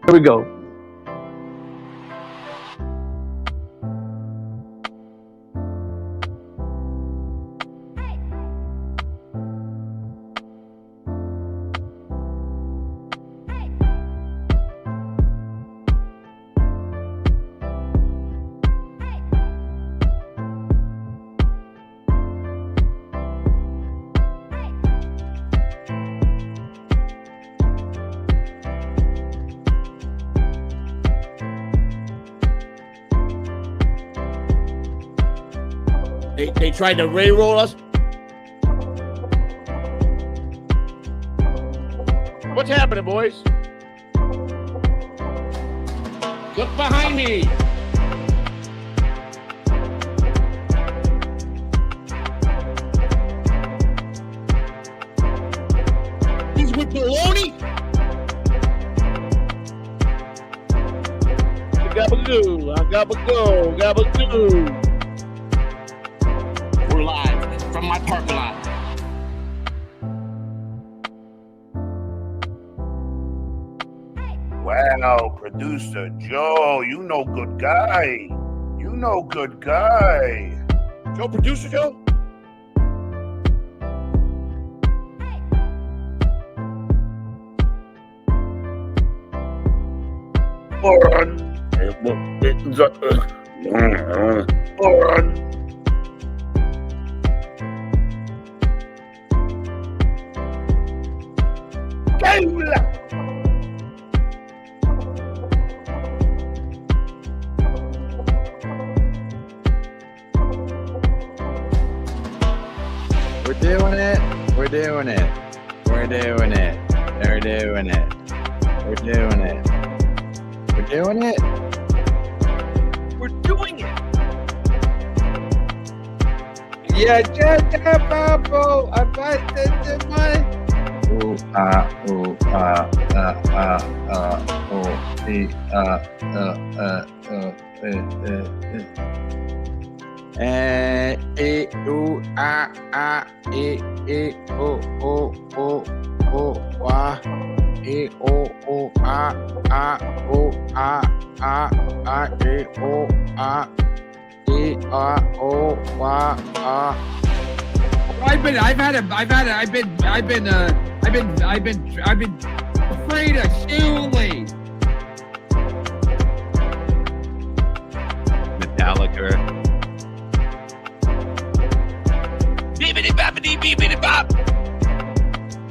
Here we go. They tried to re-roll us. What's happening, boys? Look behind me. He's with baloney. Gabagoo, gabagoo, gabagoo. We're live from my parking lot. Wow, producer Joe, you know good guy. You know good guy. Joe, producer Joe? We're doing it. We're doing it. We're doing it. We're doing it. We're doing it. We're doing it. We're doing it. Yeah, just a bubble. I bought the money. Ooh, ooh, I've been afraid of Shuli. Metallica. Beepity boppity beepity bop.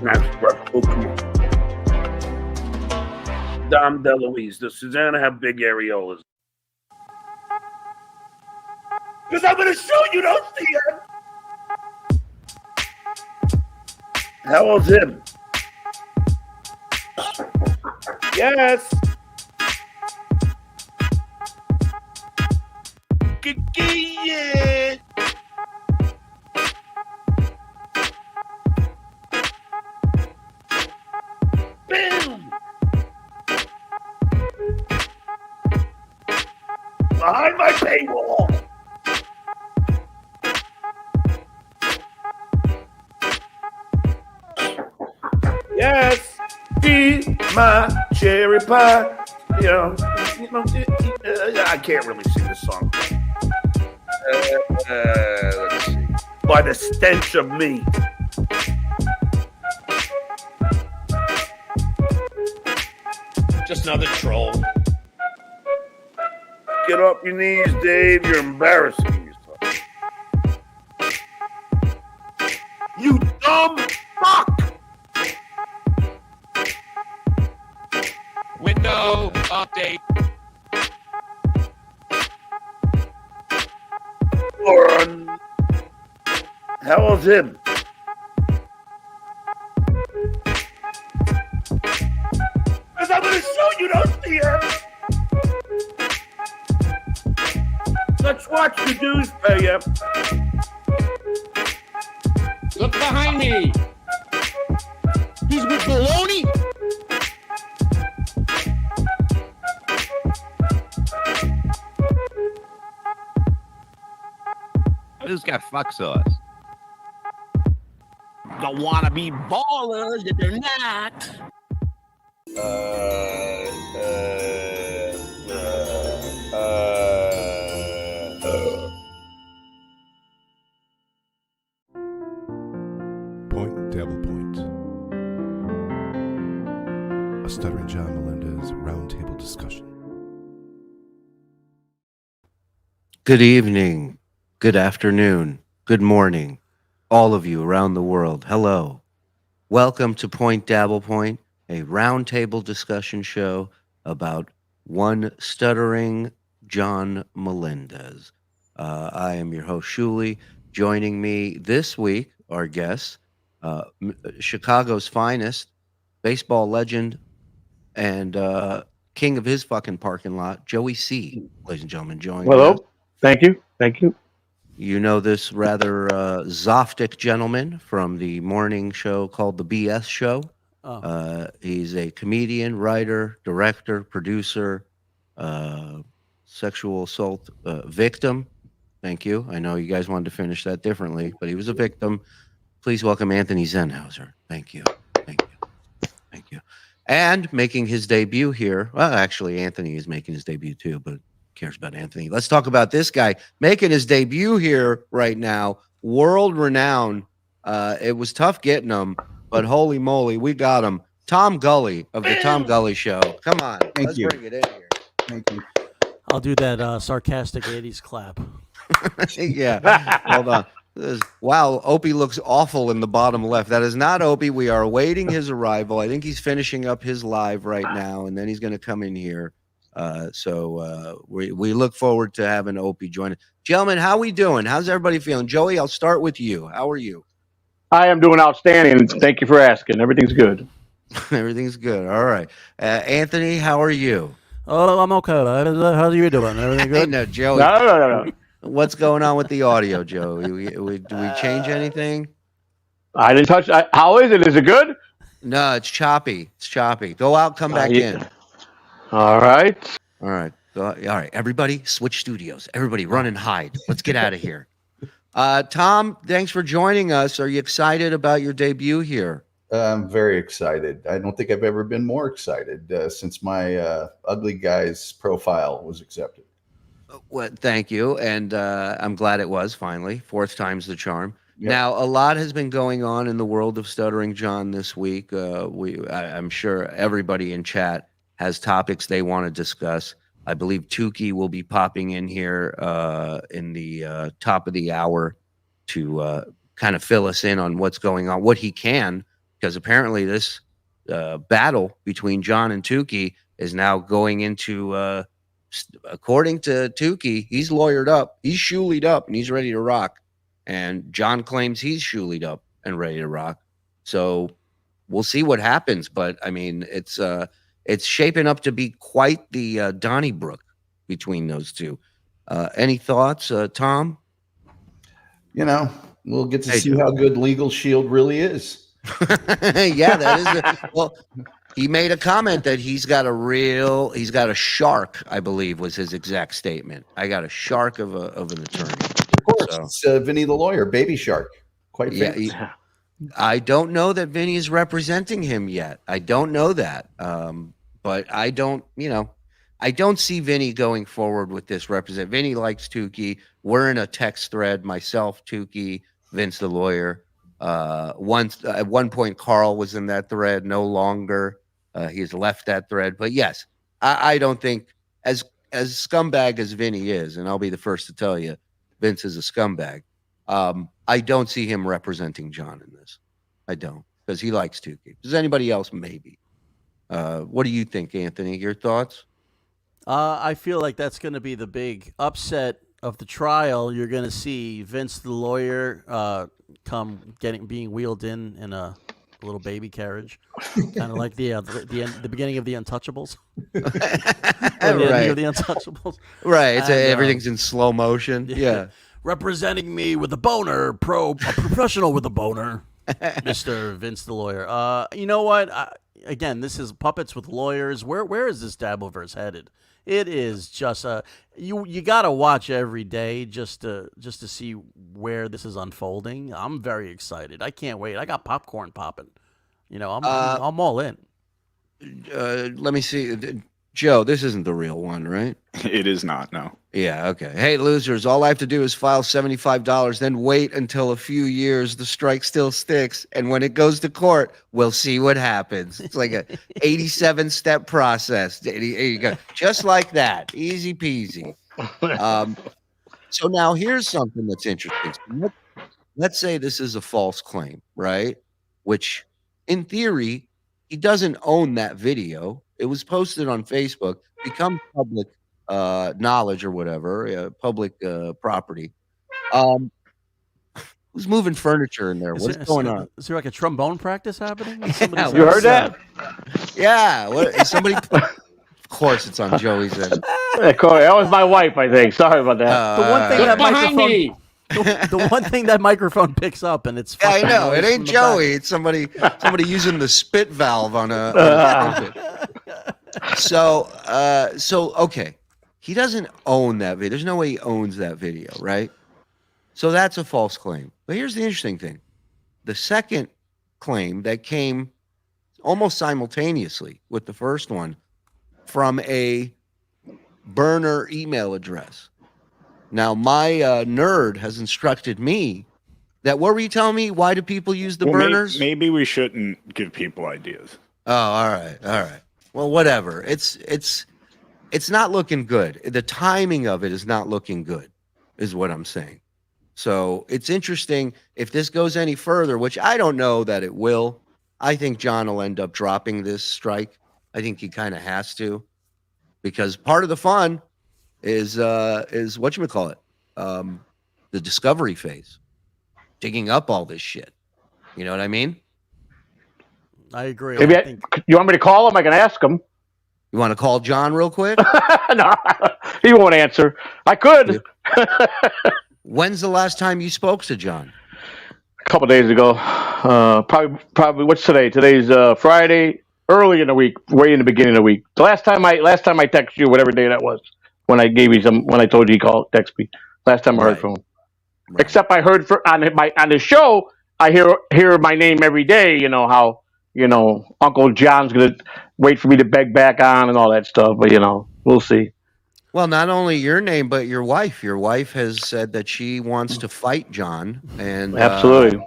Nice, bro. Oh, come on. Dom DeLuise, does Susanna have big areolas? Because I'm going to show you, don't see him. How old's him? Yes. Yeah. Boom. Behind my paywall. Yes, eat my cherry pie. I can't really sing this song. Let's see. By the stench of me. Just another troll. Get off your knees, Dave. You're embarrassing yourself. You dumb fuck. Window update. Lauren. How old's him? Because I'm going to show you, don't see him. Let's watch the dues pay you. Look behind me. He's with baloney. Who's got fuck sauce? Don't wanna be ballers if they're not. Point Dabble Point. A Stuttering John Melendez roundtable discussion. Good evening, good afternoon, good morning, all of you around the world. Hello. Welcome to Point Dabble Point, a roundtable discussion show about one Stuttering John Melendez. I am your host, Shuli. Joining me this week, our guests, Chicago's finest, baseball legend, and king of his fucking parking lot, Joey C., ladies and gentlemen, joining us. Hello. Thank you. Thank you. You know this rather Zoftic gentleman from the morning show called The BS Show. He's a comedian, writer, director, producer, sexual assault victim. Thank you. I know you guys wanted to finish that differently, but he was a victim. Please welcome Anthony Zenhauser. Thank you. Thank you. Thank you. And making his debut here. Well, actually, Anthony is making his debut too, but cares about Anthony. Let's talk about this guy making his debut here right now. World renowned. It was tough getting him, but holy moly, we got him. Tom Gulley of the Tom Gulley Show. Come on, let's bring it in here. Thank you. I'll do that sarcastic 80s clap. Yeah, hold on. Wow, Opie looks awful in the bottom left. That is not Opie. We are awaiting his arrival. I think he's finishing up his live right now, and then he's going to come in here. So we look forward to having Opie join us. Gentlemen, how we doing? How's everybody feeling? Joey, I'll start with you. How are you? I am doing outstanding. Thank you for asking. Everything's good. Everything's good. All right. Anthony, how are you? Oh, I'm okay. How are you doing? Everything good? No, Joey. No. What's going on with the audio, Joe? Do we change anything? I didn't touch. How is it? Is it good? No, it's choppy. It's choppy. Go out, come back in. All right. All right. All right. Everybody, switch studios. Everybody, run and hide. Let's get out of here. Tom, thanks for joining us. Are you excited about your debut here? I'm very excited. I don't think I've ever been more excited since my ugly guy's profile was accepted. Well, thank you. And I'm glad it was finally. Fourth time's the charm. Yep. Now, a lot has been going on in the world of Stuttering John this week. I'm sure everybody in chat has topics they want to discuss. I believe Tookie will be popping in here in the top of the hour to kind of fill us in on what's going on, what he can, because apparently this battle between John and Tookie is now going into, according to Tookie, he's lawyered up, he's shulied up, and he's ready to rock. And John claims he's shulied up and ready to rock. So we'll see what happens. But I mean, it's shaping up to be quite the Donnybrook between those two. Any thoughts, Tom? You know, we'll get to see how good Legal Shield really is. Yeah, that is. Well, he made a comment that he's got a shark, I believe was his exact statement. I got a shark of an attorney. Of course, it's Vinny the lawyer, Baby Shark. Quite famous. Yeah, I don't know that Vinny is representing him yet. I don't know that. But I don't see Vinny going forward with this represent. Vinny likes Tookie. We're in a text thread, myself, Tookie, Vince the lawyer. At one point, Carl was in that thread, no longer. He has left that thread. But yes, I don't think as scumbag as Vinny is, and I'll be the first to tell you, Vince is a scumbag. I don't see him representing John in this. I don't, because he likes Tookie. Does anybody else? Maybe. What do you think, Anthony? Your thoughts? I feel like that's going to be the big upset of the trial. You're going to see Vince the lawyer being wheeled in a little baby carriage, kind of like the beginning of the Untouchables. Right. Of the Untouchables. Right. Everything's in slow motion. Yeah. Representing me with a boner, a professional with a boner, Mr. Vince the lawyer. You know what? Again, this is puppets with lawyers. Where is this Dabbleverse headed? It is just you got to watch every day just to see where this is unfolding. I'm very excited. I can't wait. I got popcorn popping. You know, I'm all in. let me see. Joe, this isn't the real one, right? It is not, no. Yeah, okay. Hey, losers, all I have to do is file $75, then wait until a few years. The strike still sticks. And when it goes to court, we'll see what happens. It's like a 87-step process. There you go. Just like that. Easy peasy. So now here's something that's interesting. So let's say this is a false claim, right? Which, in theory, he doesn't own that video. It was posted on Facebook, becomes public knowledge or whatever, public property. Who's moving furniture in there? What's going on? Is there like a trombone practice happening? Yeah, You heard that? Yeah. What, is somebody? Of course, it's on Joey's end. Yeah, Corey, that was my wife, I think. Sorry about that. The one thing that behind microphone, me. the one thing that microphone picks up, and it's Yeah, I fucking know. noise It from ain't the Joey. It's somebody using the spit valve on a trumpet. So okay. He doesn't own that video. There's no way he owns that video, right? So that's a false claim. But here's the interesting thing. The second claim that came almost simultaneously with the first one from a burner email address. Now, my nerd has instructed me that, what were you telling me? Why do people use the burners? Maybe we shouldn't give people ideas. Oh, all right. Well, whatever. It's not looking good. The timing of it is not looking good, is what I'm saying. So it's interesting if this goes any further, which I don't know that it will. I think John will end up dropping this strike. I think he kind of has to, because part of the fun is whatchamacallit, the discovery phase, digging up all this shit. You know what I mean? I agree. Maybe you want me to call him? I can ask him. You want to call John real quick? No, he won't answer. I could. When's the last time you spoke to John? A couple days ago. Probably. What's today? Today's Friday. Early in the week, way in the beginning of the week. The last time I texted you, whatever day that was, when I gave you when I told you text me. Last time I heard from him. Right. Except I heard on the show, I hear my name every day. You know how Uncle John's gonna wait for me to beg back on and all that stuff. But we'll see. Well, not only your name, but your wife. Your wife has said that she wants to fight John, and absolutely.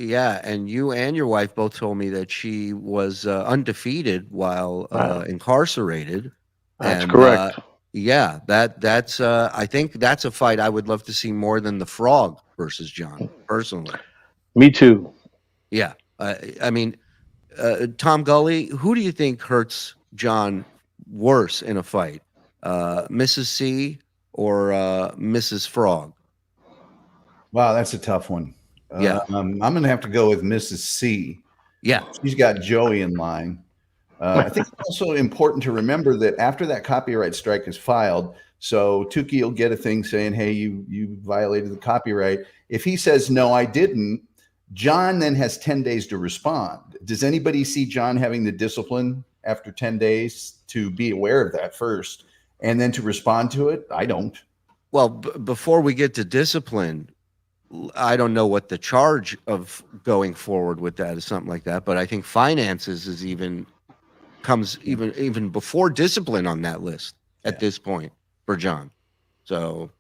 Yeah, and you and your wife both told me that she was undefeated while incarcerated. That's correct. Yeah, that's I think that's a fight I would love to see more than the Frog versus John, personally. Me too. Yeah, I mean, Tom Gulley, who do you think hurts John worse in a fight, Mrs. C or Mrs. Frog? Wow, that's a tough one. Yeah, I'm going to have to go with Mrs. C. Yeah, she's got Joey in line. I think it's also important to remember that after that copyright strike is filed, so Tookie will get a thing saying, "Hey, you violated the copyright." If he says no, I didn't, John then has 10 days to respond. Does anybody see John having the discipline after 10 days to be aware of that first and then to respond to it? I don't. Well, before we get to discipline, I don't know what the charge of going forward with that is, something like that, but I think finances comes even before discipline on that list at this point for John. So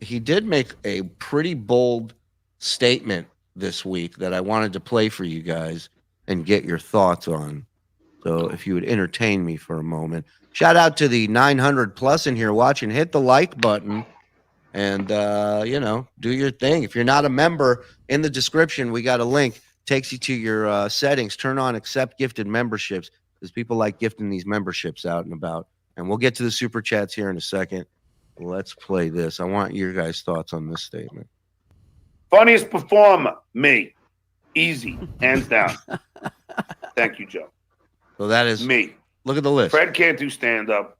he did make a pretty bold statement this week that I wanted to play for you guys and get your thoughts on. So if you would entertain me for a moment. Shout out to the 900 plus in here watching. Hit the like button. And, do your thing. If you're not a member, in the description, we got a link. Takes you to your settings. Turn on accept gifted memberships, because people like gifting these memberships out and about. And we'll get to the super chats here in a second. Let's play this. I want your guys' thoughts on this statement. Funniest performer, me. Easy, hands down. Thank you, Joe. So that is me. Look at the list. Fred can't do stand-up.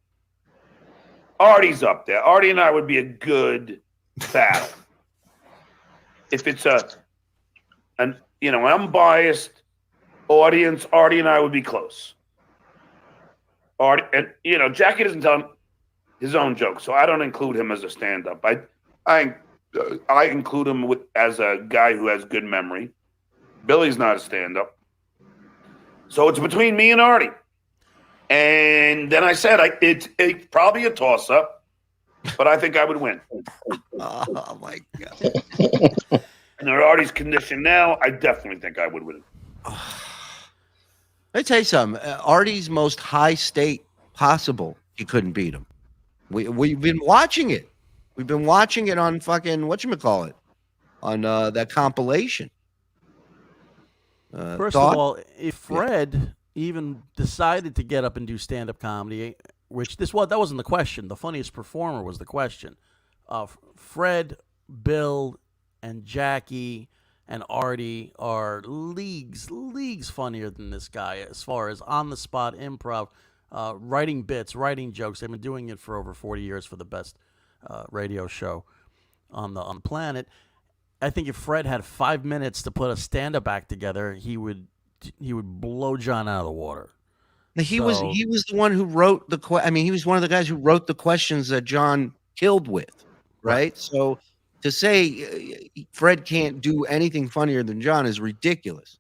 Artie's up there. Artie and I would be a good battle. If it's an unbiased audience, Artie and I would be close. Artie, and Jackie doesn't tell his own jokes, so I don't include him as a stand-up. I include him as a guy who has good memory. Billy's not a stand-up. So it's between me and Artie. And then I said, it's probably a toss-up, but I think I would win. Oh, my God. And at Artie's condition now, I definitely think I would win. Let me tell you something. Artie's most high state possible, he couldn't beat him. We've been watching it. We've been watching it on fucking, whatchamacallit, on that compilation. First of all, if Fred even decided to get up and do stand-up comedy, which that wasn't the question. The funniest performer was the question. Fred, Bill, and Jackie and Artie are leagues funnier than this guy as far as on-the-spot improv, writing bits, writing jokes. They've been doing it for over 40 years for the best radio show on the planet. I think if Fred had 5 minutes to put a stand-up act together, he would blow John out of the water. He was the one who wrote he was one of the guys who wrote the questions that John killed with, right? So to say Fred can't do anything funnier than John is ridiculous.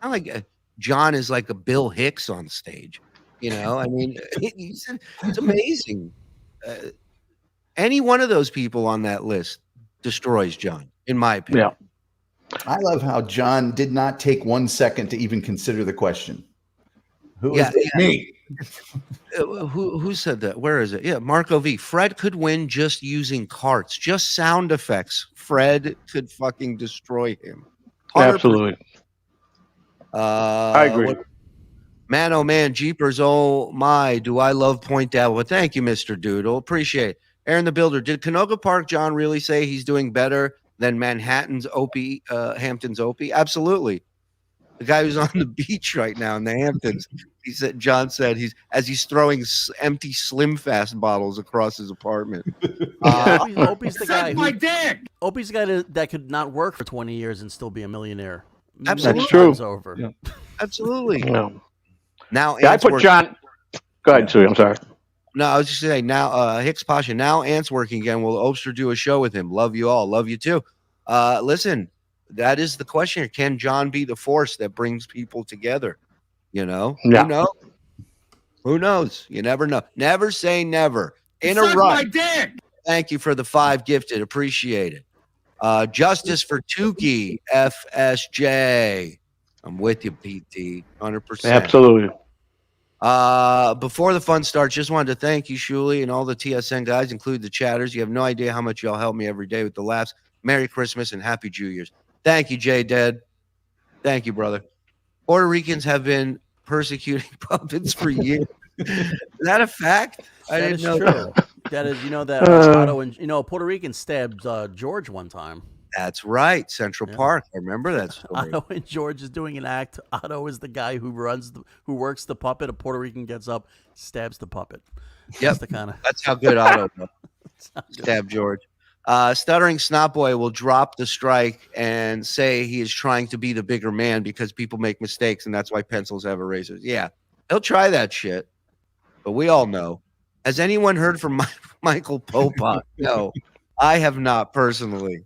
Not like John is like a Bill Hicks on stage, you know. I mean, it's amazing. Any one of those people on that list destroys John, in my opinion. Yeah. I love how John did not take 1 second to even consider the question. Who is it? Me. Who said that? Where is it? Yeah, Marco V. Fred could win just using carts, just sound effects. Fred could fucking destroy him. 100%. Absolutely. I agree. Man, oh man, jeepers, oh my, do I love Point Dabble. Well, thank you, Mr. Doodle. Appreciate it. Aaron the Builder, did Canoga Park John really say he's doing better than Manhattan's Opie, Hampton's Opie? Absolutely. The guy who's on the beach right now in the Hamptons, John said he's throwing empty Slim Fast bottles across his apartment. Opie's the guy. My dick. Opie's the guy that could not work for 20 years and still be a millionaire. Absolutely. That's true. Over. Yeah. Absolutely. Yeah. Now, I put John. Go ahead, Sue. I'm sorry. No, I was just saying now, Hicks Pasha, now Ant's working again. Will Obster do a show with him? Love you all. Love you too. Listen, that is the question. Can John be the force that brings people together? You know? Yeah. Who knows? You never know. Never say never. In a Suck run. my dick. Thank you for the 5 gifted. Appreciate it. Justice for Tookie, FSJ. I'm with you, PT. 100%. Absolutely. Before the fun starts, just wanted to thank you, Shuli, and all the TSN guys, including the chatters. You have no idea how much y'all help me every day with the laughs. Merry Christmas and Happy New Year's. Thank you, Jay Dead. Thank you, brother. Puerto Ricans have been persecuting puppets for years. Is that a fact? I didn't know that. That is, that Otto and Puerto Rican stabbed George one time. That's right, Central Park. I remember that story. Otto and George is doing an act. Otto is the guy who works the puppet. A Puerto Rican gets up, stabs the puppet. Yep, that's how good Otto stabbed George. Stuttering Snotboy will drop the strike and say he is trying to be the bigger man because people make mistakes, and that's why pencils have erasers. Yeah, he'll try that shit, but we all know. Has anyone heard from Michael Popot? No, I have not personally.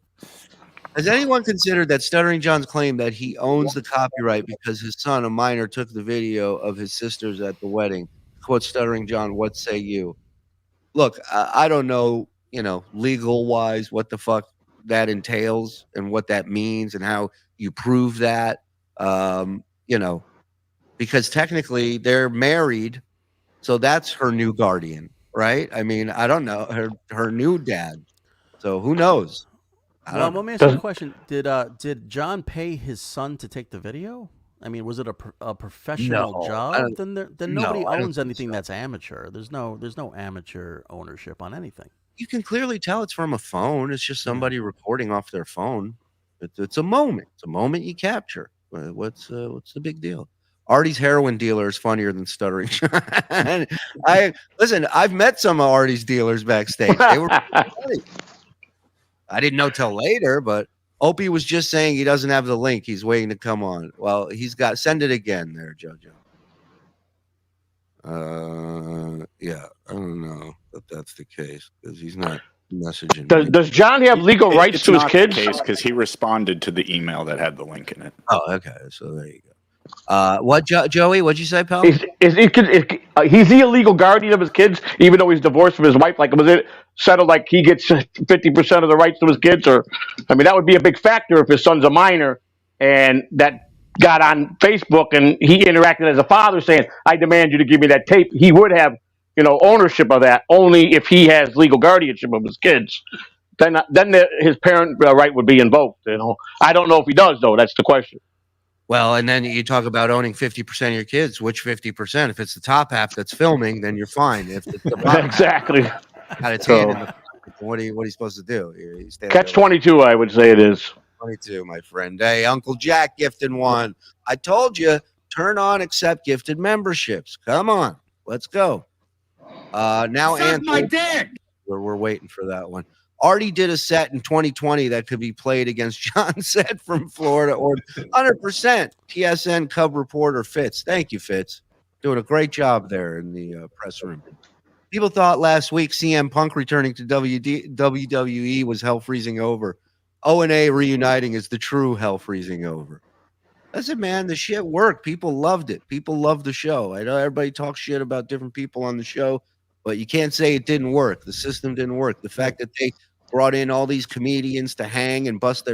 Has anyone considered that Stuttering John's claim that he owns the copyright because his son, a minor, took the video of his sisters at the wedding? Quote, Stuttering John, what say you? Look, I don't know, legal-wise, what the fuck that entails and what that means and how you prove that, because technically they're married, so that's her new guardian, right? I mean, I don't know, her new dad. So who knows? Well, let me ask you a question. Did John pay his son to take the video? I mean, was it a professional job? Then nobody owns anything that's amateur. There's no amateur ownership on anything. You can clearly tell it's from a phone. It's just somebody recording off their phone. It's a moment. It's a moment you capture. What's the big deal? Artie's heroin dealer is funnier than Stuttering. I've met some of Artie's dealers backstage. They were funny. I didn't know till later, but Opie was just saying he doesn't have the link. He's waiting to come on. Well, send it again there, JoJo. Yeah, I don't know if that's the case because he's not messaging. Does John have legal rights to his kids? Because he responded to the email that had the link in it. Oh, okay. So there you go. Joey? What'd you say, pal? He's the illegal guardian of his kids, even though he's divorced from his wife. Like, was it settled like he gets 50% of the rights to his kids? Or, I mean, that would be a big factor if his son's a minor and that got on Facebook and he interacted as a father saying, I demand you to give me that tape. He would have, ownership of that only if he has legal guardianship of his kids. Then his parent right would be invoked. I don't know if he does, though. That's the question. Well, and then you talk about owning 50% of your kids. Which 50%? If it's the top half that's filming, then you're fine. If it's the bottom exactly, what are you supposed to do? Catch 22, I would say it is. 22, my friend. Hey, Uncle Jack gifted one. I told you, turn on accept gifted memberships. Come on, let's go. Now, Suck my dick. We're waiting for that one. Artie did a set in 2020 that could be played against John's set from Florida, or 100% TSN Cub reporter Fitz. Thank you, Fitz. Doing a great job there in the press room. People thought last week CM Punk returning to WWE was hell freezing over. O&A reuniting is the true hell freezing over. Listen, man, the shit worked. People loved it. People loved the show. I know everybody talks shit about different people on the show, but you can't say it didn't work. The system didn't work. The fact that they brought in all these comedians to hang and bust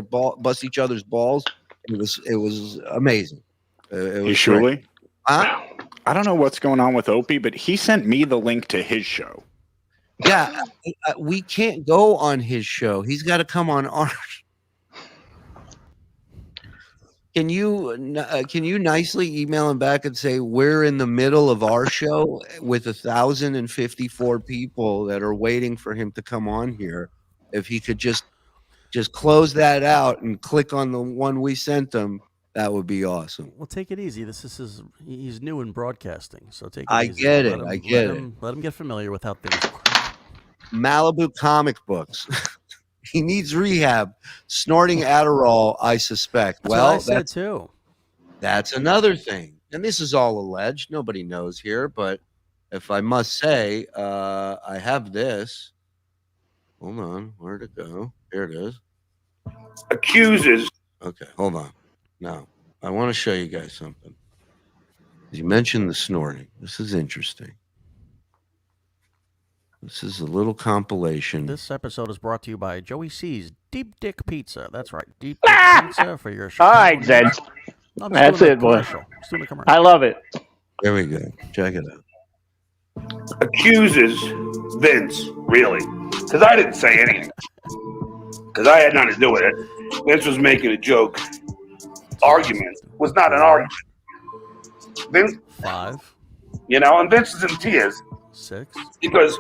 each other's balls, it was amazing. It was Shuli? Huh? I don't know what's going on with Opie, but he sent me the link to his show. Yeah, we can't go on his show. He's got to come on ours. Can you nicely email him back and say we're in the middle of our show with 1,054 people that are waiting for him to come on here? If he could just close that out and click on the one we sent him, that would be awesome. Well, take it easy. He's new in broadcasting, so take it I easy. get it. I get it. Let him get familiar with how things work. Malibu comic books. He needs rehab. Snorting Adderall, I suspect. That's well, what I said too. That's another thing. And this is all alleged. Nobody knows here. But if I must say, I have this. Hold on. Where'd it go? Here it is. Accuses. Okay, hold on. Now, I want to show you guys something. You mentioned the snorting. This is interesting. This is a little compilation. This episode is brought to you by Joey C's Deep Dick Pizza. That's right, Deep Dick Pizza for your. All right, Zed. That's it, boy. I love it. There we go. Check it out. Accuses Vince, really, because I didn't say anything. Because I had nothing to do with it. Vince was making a joke. Argument was not an argument. Vince, 5. And Vince is in tears 6. because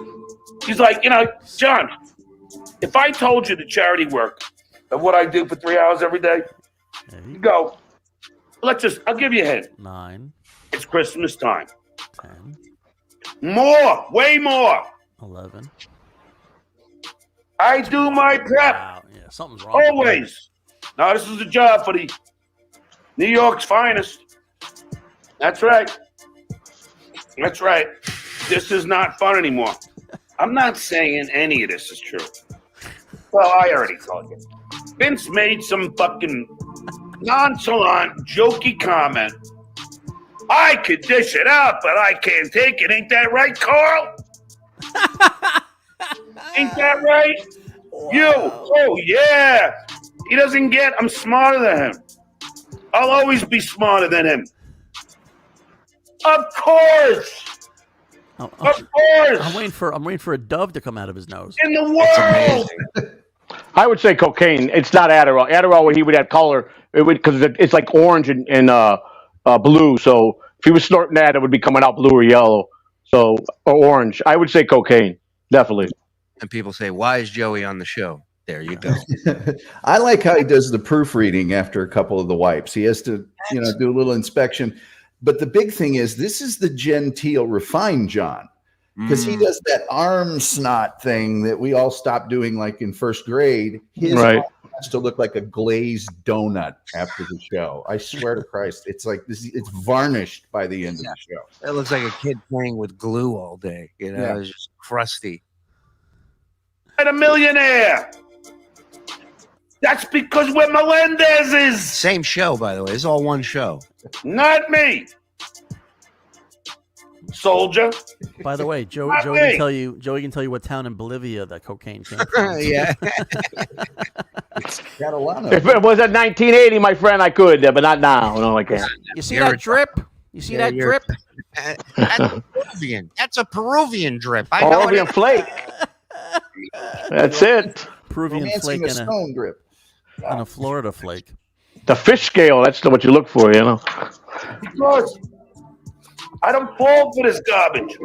he's like, John, if I told you the charity work of what I do for 3 hours every day, you go, I'll give you a hint. 9. It's Christmas time. 10. More, way more. 11. I do my prep. Wow, yeah, something's wrong. Always. Now, this is a job for the New York's finest. That's right. That's right. This is not fun anymore. I'm not saying any of this is true. Well, I already told you. Vince made some fucking nonchalant, jokey comment. I could dish it out, but I can't take it. Ain't that right, Carl? Ain't that right? Wow. You. Oh, yeah. He doesn't get, I'm smarter than him. I'll always be smarter than him. Of course. Of course. I'm waiting for a dove to come out of his nose. In the world. I would say cocaine. It's not Adderall. Adderall, he would have color. It would, because it's like orange and blue. So if he was snorting that, it would be coming out blue or yellow. So, or orange. I would say cocaine. Definitely. And people say, why is Joey on the show? There you go. I like how he does the proofreading after a couple of the wipes. He has to, do a little inspection. But the big thing is, this is the genteel, refined John, because he does that arm snot thing that we all stopped doing, like in first grade. His arm has to look like a glazed donut after the show. I swear to Christ, it's like this. It's varnished by the end of the show. It looks like a kid playing with glue all day. It's just crusty. And a millionaire. That's because we're Melendez's. Same show, by the way. It's all one show. Not me. Soldier. By the way, Joey Not can me. tell you. Joey can tell you what town in Bolivia that cocaine came from. Yeah. Got a lot of If it was at 1980, my friend, I could, but not now. No, I can't. You see that drip? You see that drip? That's Peruvian. That's a Peruvian drip. I know Peruvian it. flake. That's it. Peruvian romancing flake a stone grip. and a Florida flake. The fish scale. That's what you look for, you know. Because I don't fall for this garbage.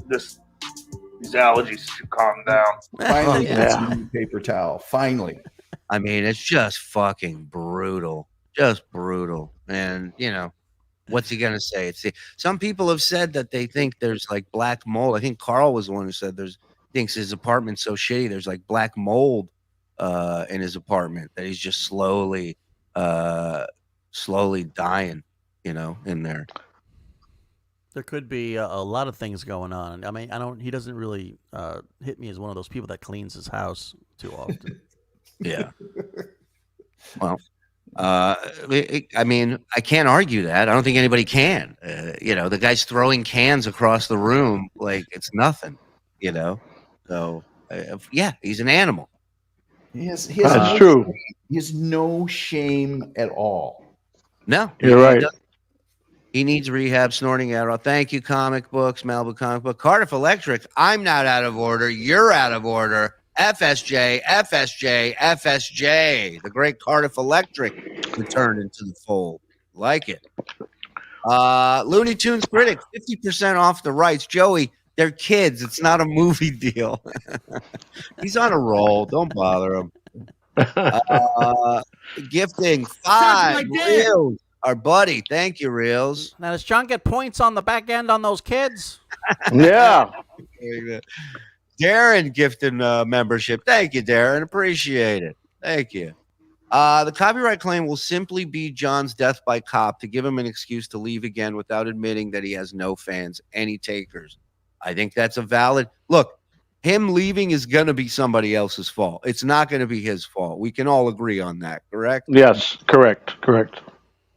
These allergies should calm down. Finally, Yeah. get some paper towel. Finally. I mean, it's just fucking brutal. Just brutal. And, you know, what's he going to say? Some people have said that they think there's like black mold. I think Carl was the one who said thinks his apartment's so shitty. There's like black mold in his apartment that he's just slowly dying, you know, in there. There could be a lot of things going on. I mean, he doesn't really hit me as one of those people that cleans his house too often. Yeah. Well, I mean, I can't argue that. I don't think anybody can. You know, the guy's throwing cans across the room like it's nothing, you know? So, yeah, he's an animal. That's true. He has no shame at all. No. You're right. He needs rehab, snorting Adderall. Thank you, comic books, Malibu comic book. Cardiff Electric, I'm not out of order. You're out of order. FSJ, FSJ, FSJ. The great Cardiff Electric returned into the fold. Like it. Looney Tunes critic, 50% off the rights. Joey, they're kids. It's not a movie deal. He's on a roll. Don't bother him. Gifting 5 reels. Our buddy. Thank you, Reels. Now, does John get points on the back end on those kids? Yeah. Darren gifted membership. Thank you, Darren. Appreciate it. Thank you. The copyright claim will simply be John's death by cop to give him an excuse to leave again without admitting that he has no fans, any takers. I think that's a valid look. Him leaving is going to be somebody else's fault. It's not going to be his fault. We can all agree on that, correct? Yes, correct.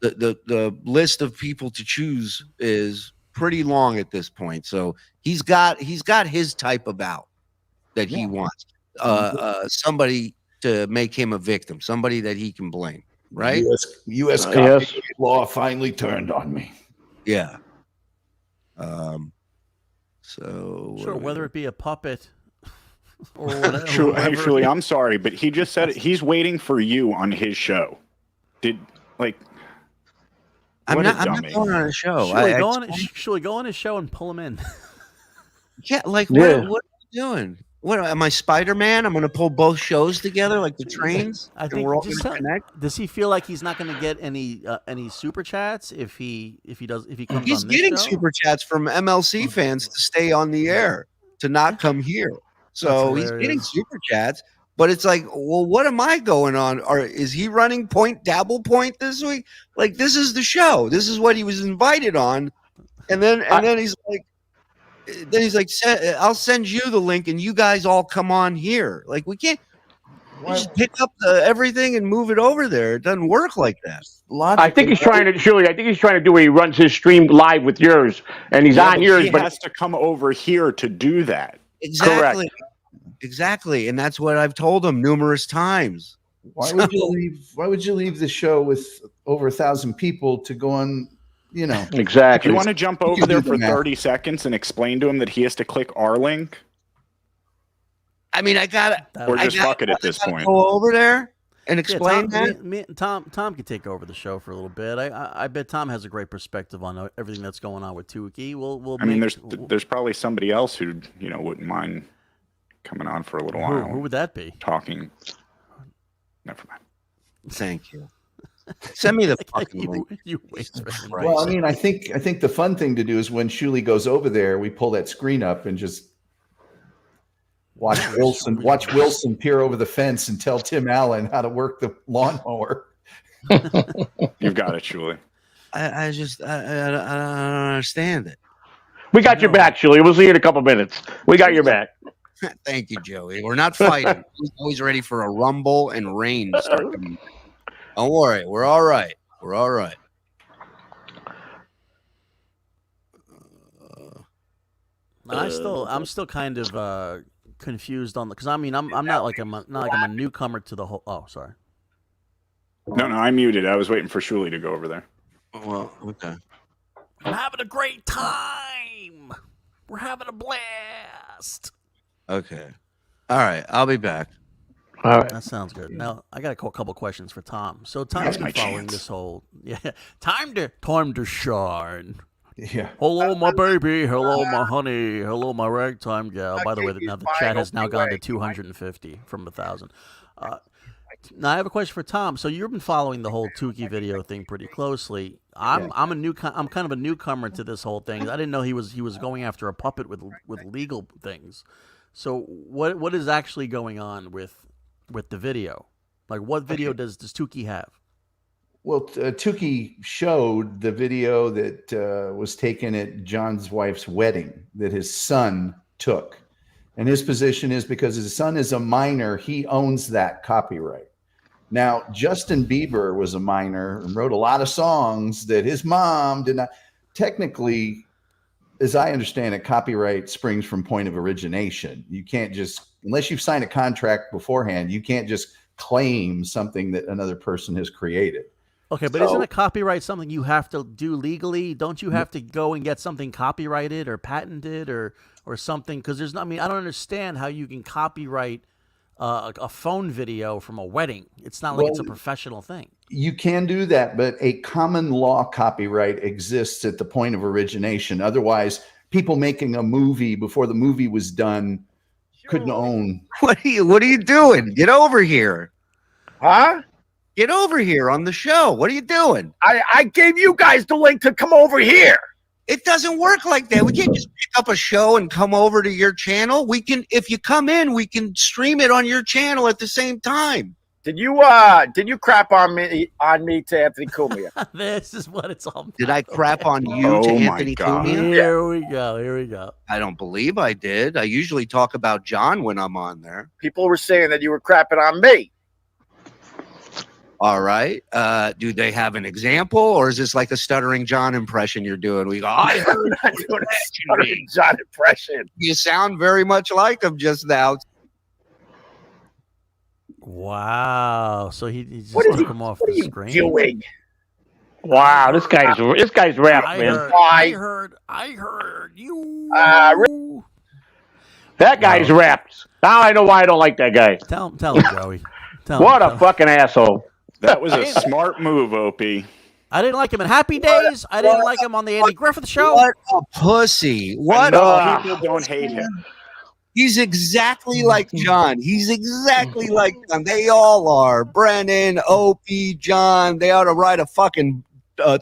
The list of people to choose is pretty long at this point. So he's got his type of out that he wants. Somebody to make him a victim, somebody that he can blame, right? U.S. copyright law finally turned on me. Yeah. So Sure, whether it be a puppet or whatever. Actually, I'm sorry, but he just said it. He's waiting for you on his show. I'm What not a dummy. going on a show. Should we go on his show and pull him in? Yeah, like Yeah. what are you doing? What am I, Spider-Man? I'm going to pull both shows together like the trains. I and think we're all just gonna connect. does he feel like he's not going to get any super chats if he comes He's on this getting show? super chats from MLC fans to stay on the air, to not come here. So That's he's getting hilarious. super chats. But it's like, well, what am I going on? Or is he running Dabble Point this week? Like, this is the show. This is what he was invited on. And then he's like, I'll send you the link and you guys all come on here. Like, we can't just pick up everything and move it over there. It doesn't work like that. I think he's trying to, Shuli, I think he's trying to do where he runs his stream live with yours, and he's on yours, he but has to come over here to do that. Exactly. Exactly. And that's what I've told him numerous times. Why would you leave the show with over 1,000 people to go on, you know? If exactly. you want to jump over there for 30 seconds and explain to him that he has to click our link, I mean, I got or just fuck it at this point. Go over there and explain that. Tom could take over the show for a little bit. I bet Tom has a great perspective on everything that's going on with Tookie. I mean, there's probably somebody else who wouldn't mind coming on for a little while. Who would that be? Talking. Never mind. Thank you. Send me the fucking link. You waste. Well, I mean, I think the fun thing to do is when Shuli goes over there, we pull that screen up and just watch Wilson peer over the fence and tell Tim Allen how to work the lawnmower. You've got it, Shuli. I don't understand it. We got your back, Shuli. We'll see you in a couple minutes. We got your back. Thank you, Joey. We're not fighting. We're always ready for a rumble and rain to start coming. Don't worry. We're all right. We're all right. I'm still kind of confused on the because I mean I'm not like I'm a newcomer to the whole. Oh, sorry. No, I muted. I was waiting for Shuli to go over there. Well, okay. I'm having a great time. We're having a blast. Okay. All right. I'll be back. All right. That sounds good. Now I got a couple questions for Tom. So Tom's been following this whole time to shine. Yeah. Hello, my baby. Hello, my honey. Hello, my ragtime gal. By the way, now the chat has now gone to 250 from 1,000. Now I have a question for Tom. So you've been following the whole Tookie video thing pretty closely. I'm kind of a newcomer to this whole thing. I didn't know he was going after a puppet with legal things. So what is actually going on with the video? Like what video does Tookie have? Well, Tookie showed the video that was taken at John's wife's wedding that his son took. And his position is because his son is a minor, he owns that copyright. Now, Justin Bieber was a minor and wrote a lot of songs that his mom did not. Technically, as I understand it, copyright springs from point of origination. You can't just, unless you've signed a contract beforehand, you can't just claim something that another person has created. Okay, but isn't a copyright something you have to do legally? Don't you have to go and get something copyrighted or patented or something? Because there's not. I mean, I don't understand how you can copyright a phone video from a wedding. It's not like it's a professional thing. You can do that, but a common law copyright exists at the point of origination. Otherwise, people making a movie before the movie was done couldn't own. What are you doing? Get over here. Huh? Get over here on the show. What are you doing? I gave you guys the link to come over here. It doesn't work like that. We can't just pick up a show and come over to your channel. We can, if you come in, we can stream it on your channel at the same time. Did you crap on me to Anthony Cumia? This is what it's all about. Did I crap on you to Anthony Cumia? Here we go. I don't believe I did. I usually talk about John when I'm on there. People were saying that you were crapping on me. All right. Do they have an example, or is this like a Stuttering John impression you're doing? We go, I heard I'm doing a Stuttering John impression. you sound very much like him just now. Wow. So he just took him off the screen. Doing? Wow, this guy's rap, man. I heard you. That guy's rapped. Now I know why I don't like that guy. Tell him, Joey. What a fucking asshole. That was a smart move, Opie. I didn't like him in Happy Days. I didn't like him on the Andy Griffith Show. What a pussy. What People don't hate him. He's exactly like John. He's exactly like John. They all are. Brennan, Opie, John. They ought to ride a fucking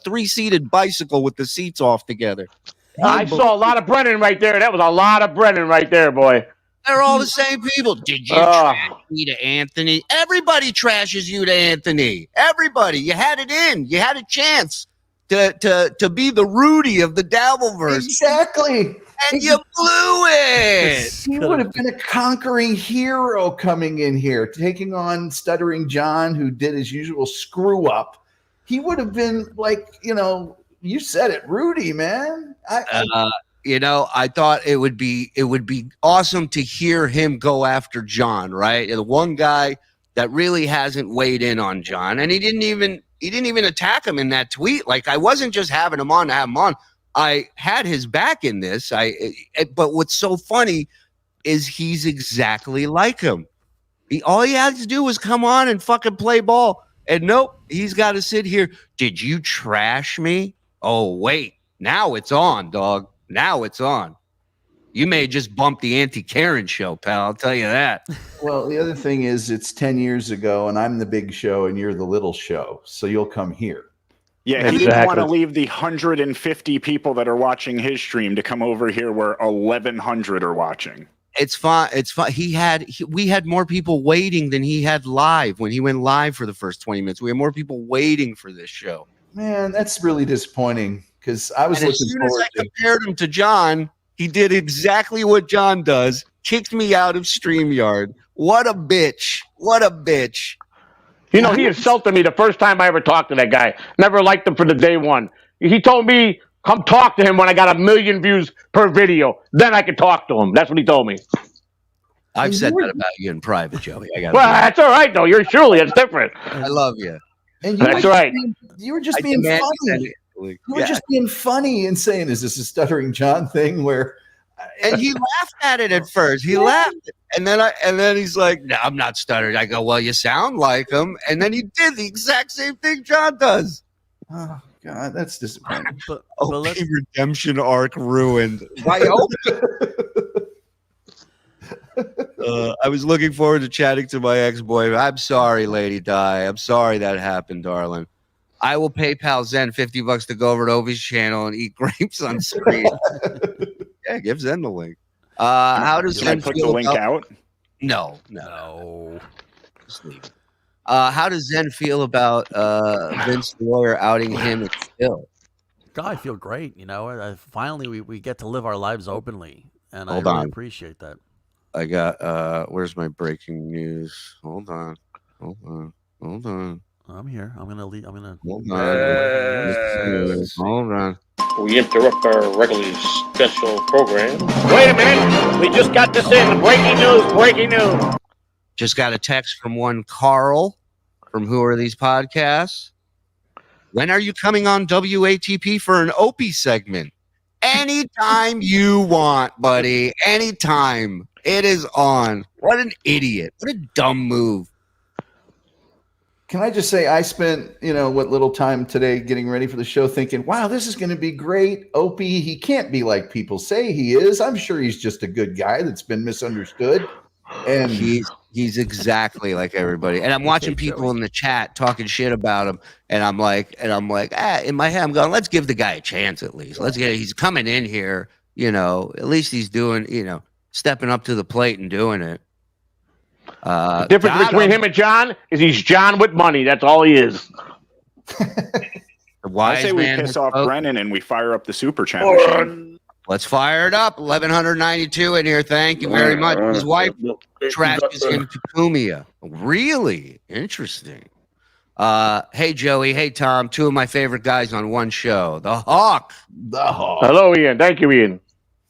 three-seated bicycle with the seats off together. I saw a lot of Brennan right there. That was a lot of Brennan right there, boy. They're all the same people. Did you trash me to Anthony? Everybody trashes you to Anthony. Everybody. You had it in. You had a chance to be the Rudy of the Dabbleverse. Exactly. And you blew it. He would have been a conquering hero coming in here, taking on Stuttering John, who did his usual screw up. He would have been like, you said it, Rudy, man. I thought it would be awesome to hear him go after John, right? The one guy that really hasn't weighed in on John, and he didn't even attack him in that tweet. Like, I wasn't just having him on to have him on. I had his back in this. But what's so funny is he's exactly like him. All he had to do was come on and fucking play ball. And nope, he's got to sit here. Did you trash me? Oh, wait. Now it's on, dog. Now it's on. You may just bump the Anti-Karen show, pal. I'll tell you that. Well, the other thing is it's 10 years ago, and I'm the big show, and you're the little show. So you'll come here. Yeah, he didn't want to leave the 150 people that are watching his stream to come over here where 1,100 are watching. It's fine. It's fine. We had more people waiting than he had live when he went live for the first 20 minutes. We had more people waiting for this show. Man, that's really disappointing because I was looking as soon forward as I compared him to John, He did exactly what John does. Kicked me out of StreamYard. What a bitch. What a bitch. You know, he insulted me the first time I ever talked to that guy. Never liked him from the day one. He told me, come talk to him when I got 1 million views per video. Then I could talk to him. That's what he told me. I've said that about you in private, Joey. Well, that's all right, though. You're Shuli. It's different. I love you. And That's right. You were just being funny. You were just being funny and saying, "Is this a Stuttering John thing?" Where, and he laughed at it at first. He laughed, and then he's like, "No, I'm not stuttering." I go, "Well, you sound like him." And then he did the exact same thing John does. Oh God, that's disappointing. But redemption arc ruined. Why? I was looking forward to chatting to my ex-boyfriend. I'm sorry, Lady Di. I'm sorry that happened, darling. I will PayPal Zen $50 to go over to Ovi's channel and eat grapes on screen. Yeah, give Zen the link. How does Zen put feel the link out? No. Just leave it. How does Zen feel about Vince the lawyer outing him at Phil? God, I feel great. You know, finally we get to live our lives openly, and Hold I really on. appreciate that. I got where's my breaking news? Hold on. I'm here. I'm gonna leave. Hold on. We interrupt our regularly scheduled program. Wait a minute. We just got this in. Breaking news. Just got a text from one Carl from Who Are These Podcasts? When are you coming on WATP for an Opie segment? Anytime you want, buddy. Anytime. It is on. What an idiot. What a dumb move. Can I just say I spent, what little time today getting ready for the show thinking, wow, this is going to be great. Opie, he can't be like people say he is. I'm sure he's just a good guy that's been misunderstood. And he's exactly like everybody. And I'm watching people in the chat talking shit about him. And I'm like, in my head, I'm going, let's give the guy a chance at least. He's coming in here, at least he's doing, stepping up to the plate and doing it. The difference between him and John is he's John with money. That's all he is. I say we piss off Brennan and we fire up the super chat machine. Let's fire it up. 1192 in here. Thank you very much. His wife trashes him to Kumia. Really interesting. Hey Joey. Hey Tom. Two of my favorite guys on one show. The Hawk. Hello, Ian. Thank you, Ian.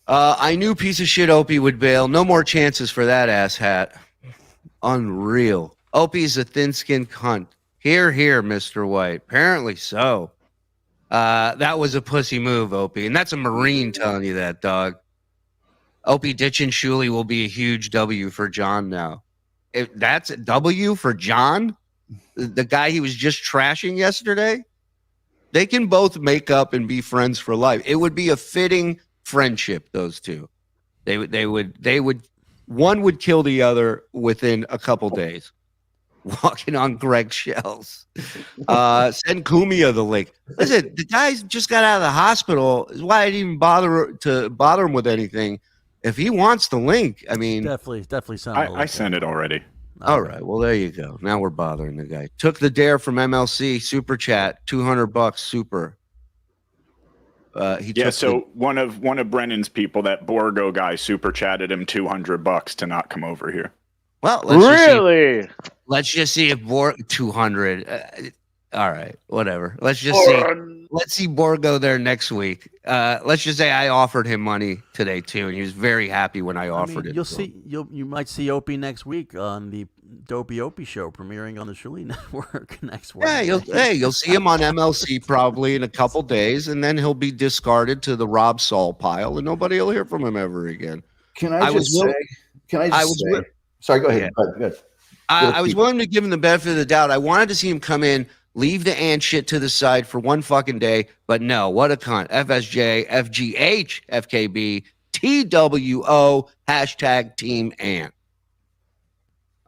I knew piece of shit Opie would bail. No more chances for that asshat. Unreal. Opie's a thin-skinned cunt. Here, Mr. White. Apparently so. That was a pussy move, Opie. And that's a Marine telling you that, dog. Opie ditching Shuli will be a huge W for John now. If that's a W for John, the guy he was just trashing yesterday, they can both make up and be friends for life. It would be a fitting friendship, those two. They would one would kill the other within a couple days. Walking on Greg shells. Send Kumia the link. Listen, the guy's just got out of the hospital. Is why I didn't even bother him with anything. If he wants the link, I mean, definitely send. I sent it already. All right, well there you go. Now we're bothering the guy. Took the dare from MLC super chat. $200 super. One of Brennan's people, that Borgo guy, super chatted him $200 to not come over here. Well, let's just see if 200. All right, whatever. Let's just see. Let's see Borgo there next week. Let's just say I offered him money today too, and he was very happy when I offered it. You'll see. You might see Opie next week on the Dopey Opie show premiering on the Shuli Network next week. Yeah, you'll see him on MLC probably in a couple days, and then he'll be discarded to the Rob Saul pile, and nobody will hear from him ever again. I just say? Sorry, go ahead. Yeah. I was willing to give him the benefit of the doubt. I wanted to see him come in, leave the ant shit to the side for one fucking day, but no, what a cunt. FSJ, FGH, FKB, TWO, #Team Ant.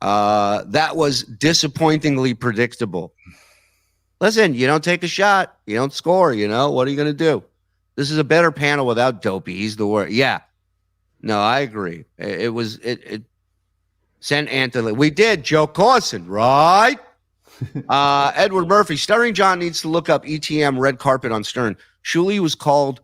That was disappointingly predictable. Listen, you don't take a shot, you don't score, what are you going to do? This is a better panel without Dopey. He's the worst. Yeah. No, I agree. It send Anthony. We did. Joe Corson, right? Edward Murphy. Stuttering John needs to look up ETM red carpet on Stern. Shuli was called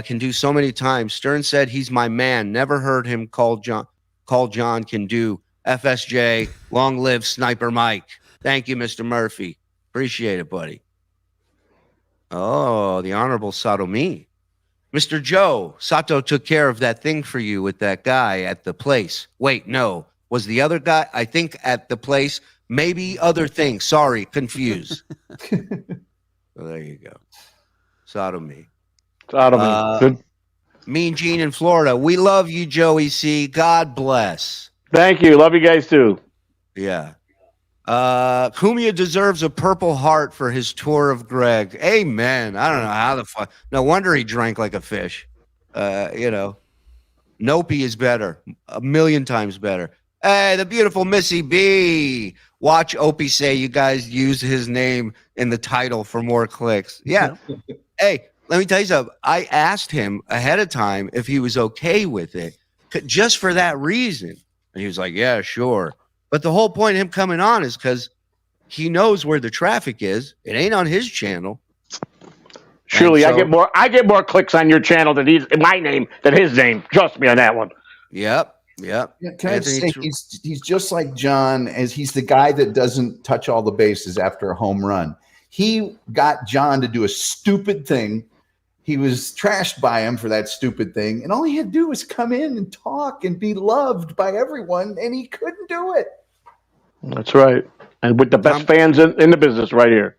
can do so many times. Stern said he's my man. Never heard him call John can do. FSJ, long live Sniper Mike. Thank you, Mr. Murphy. Appreciate it, buddy. Oh, the Honorable Satomi. Mr. Joe, Sato took care of that thing for you with that guy at the place. Wait, no. Was the other guy, I think, at the place? Maybe other things. Sorry, confused. So there you go. Sodomy. Good. Mean Gene in Florida. We love you, Joey C. God bless. Thank you. Love you guys too. Yeah. Cumia deserves a Purple Heart for his tour of Greg. Amen. I don't know how the fuck. No wonder he drank like a fish. Nope is better. 1,000,000 times better. Hey, the beautiful Missy B. Watch Opie say you guys use his name in the title for more clicks. Yeah. Hey, let me tell you something. I asked him ahead of time if he was okay with it, just for that reason. And he was like, yeah, sure. But the whole point of him coming on is because he knows where the traffic is. It ain't on his channel. Surely, so, I get more clicks on your channel than my name than his name. Trust me on that one. Yep. Yeah, can I say he's just like John, as he's the guy that doesn't touch all the bases after a home run. He got John to do a stupid thing. He was trashed by him for that stupid thing, and all he had to do was come in and talk and be loved by everyone, and he couldn't do it. That's right. And with the best fans in the business right here.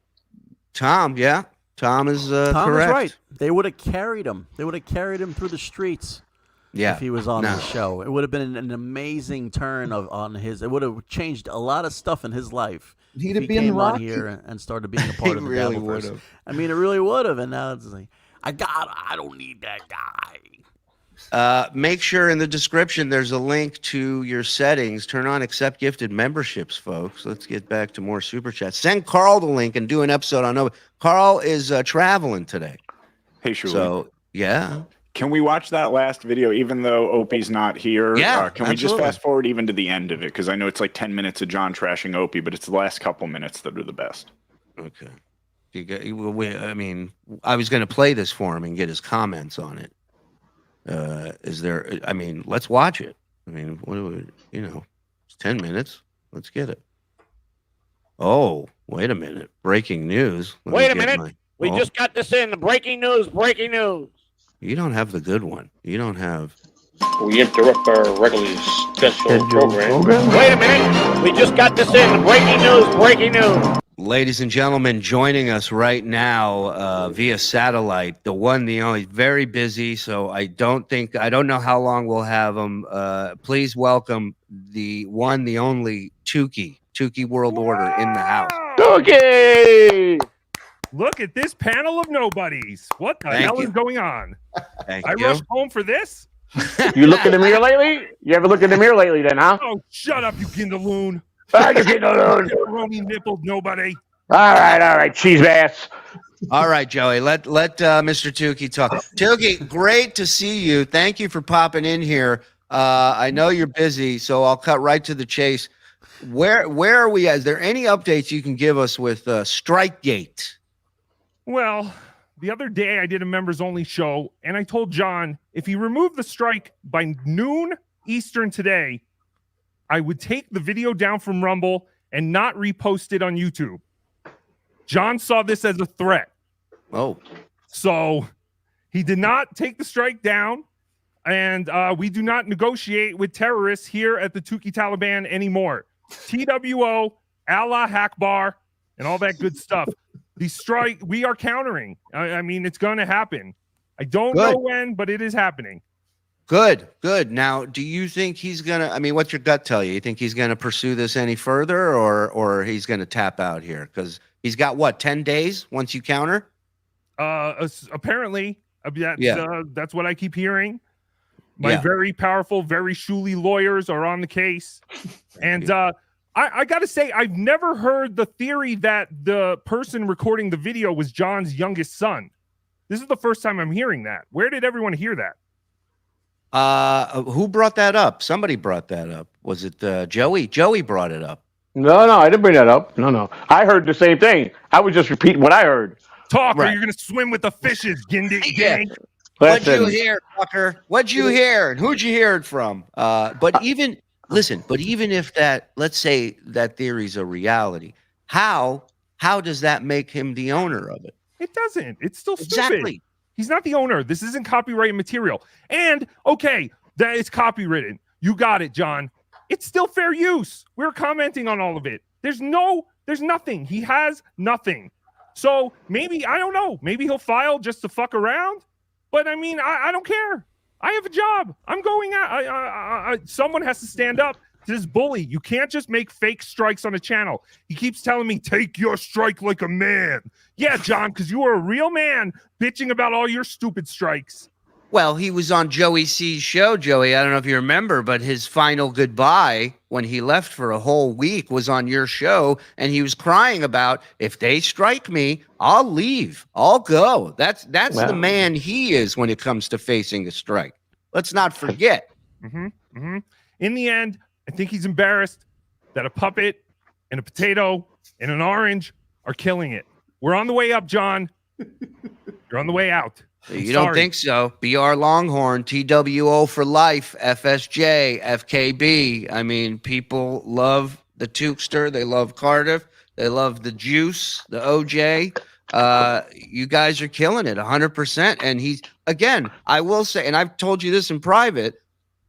Tom, yeah. Tom is correct. Tom is right. They would have carried him. They would have carried him through the streets. Yeah, if he was on the show, it would have been an amazing turn on his. It would have changed a lot of stuff in his life. He'd have been on here and started being a part of the really Dabbleverse. I mean, it really would have. And now it's like, I don't need that guy. Make sure in the description there's a link to your settings. Turn on accept gifted memberships, folks. Let's get back to more super chats. Send Carl the link and do an episode on Nova. Carl is traveling today. Hey, Shuli. So yeah. Can we watch that last video, even though Opie's not here? Yeah, can we just fast forward even to the end of it? Because I know it's like 10 minutes of John trashing Opie, but it's the last couple minutes that are the best. Okay. I mean, I was going to play this for him and get his comments on it. Let's watch it. I mean, it's 10 minutes. Let's get it. Oh, wait a minute. Breaking news. Wait a minute. We just got this in. Breaking news. You don't have the good one. You don't have. We interrupt our regularly scheduled program. Wait a minute. We just got this in. Breaking news. Ladies and gentlemen, joining us right now via satellite, the one, the only, very busy. So I don't know how long we'll have him. Please welcome the one, the only Tookie World Order in the house. Tookie! Look at this panel of nobodies. What the hell is going on? I rushed home for this? You look in the mirror lately? You ever look in the mirror lately then, huh? Oh, shut up, you gindaloon. You gindaloon. Pepperoni nippled nobody. All right, cheese bass. All right, Joey, let Mr. Tookie talk. Tookie, great to see you. Thank you for popping in here. I know you're busy, so I'll cut right to the chase. Where are we at? Is there any updates you can give us with Strikegate? Well, the other day I did a members-only show, and I told John if he removed the strike by noon Eastern today, I would take the video down from Rumble and not repost it on YouTube. John saw this as a threat. Oh. So he did not take the strike down, and we do not negotiate with terrorists here at the Tookie Taliban anymore. TWO, Allah Akbar, and all that good stuff. The strike, we are countering. I mean, it's going to happen. I don't know when, but it is happening. Good. Now, do you think he's going to, what's your gut tell you? You think he's going to pursue this any further or he's going to tap out here? Because he's got, 10 days once you counter? Apparently. That's what I keep hearing. My very powerful, very Shuli lawyers are on the case. And I got to say, I've never heard the theory that the person recording the video was John's youngest son. This is the first time I'm hearing that. Where did everyone hear that? Who brought that up? Somebody brought that up. Was it Joey? Joey brought it up. No, I didn't bring that up. No. I heard the same thing. I was just repeating what I heard. Talk, or you're going to swim with the fishes, Gindi gang. What'd you hear, fucker? What'd you hear? And who'd you hear it from? But even if that, let's say that theory's a reality, how does that make him the owner of it? It doesn't. It's still stupid. Exactly. He's not the owner. This isn't copyrighted material. And okay, that is copywritten. You got it, John. It's still fair use. We're commenting on all of it. There's nothing. He has nothing. So maybe, I don't know, maybe he'll file just to fuck around. But I mean, I don't care. I have a job. I'm going out. Someone has to stand up to this bully. You can't just make fake strikes on a channel. He keeps telling me, take your strike like a man. Yeah, John, because you are a real man bitching about all your stupid strikes. Well, he was on Joey C's show, Joey. I don't know if you remember, but his final goodbye when he left for a whole week was on your show, and he was crying about, if they strike me, I'll leave. I'll go. That's the man he is when it comes to facing a strike. Let's not forget. In the end, I think he's embarrassed that a puppet and a potato and an orange are killing it. We're on the way up, John. You're on the way out. You don't think so? BR Longhorn, TWO for life, FSJ, FKB. I mean, people love the Tookster. They love Cardiff. They love the Juice, the OJ. You guys are killing it 100%. And he's, again, I will say, and I've told you this in private,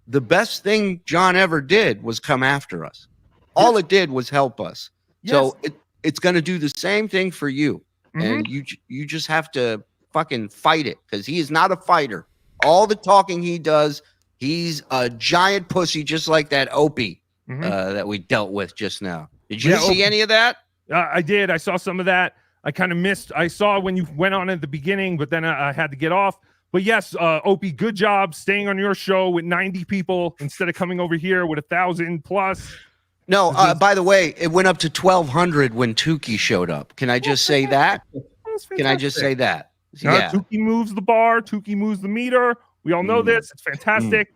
the best thing John ever did was come after us. All it did was help us. Yes. So it's going to do the same thing for you. And you just have to fucking fight it, because he is not a fighter. All the talking he does, he's a giant pussy, just like that Opie that we dealt with just now. Did you see any of that? I did. I saw some of that. I kind of missed. I saw when you went on at the beginning, but then I had to get off. But yes, Opie, good job staying on your show with 90 people instead of coming over here with 1,000 plus. No, by the way, it went up to 1,200 when Tookie showed up. Can I just say that? Can I just say that? Yeah. Tookie moves the bar. Tookie moves the meter. We all know this. It's fantastic.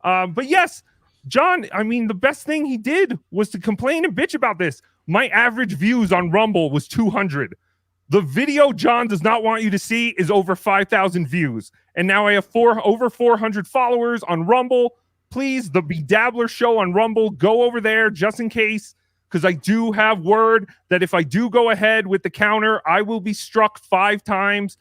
But yes, John, I mean, the best thing he did was to complain and bitch about this. My average views on Rumble was 200. The video John does not want you to see is over 5,000 views. And now I have over 400 followers on Rumble. Please, the Bedabbler show on Rumble, go over there just in case, because I do have word that if I do go ahead with the counter, I will be struck 5 times.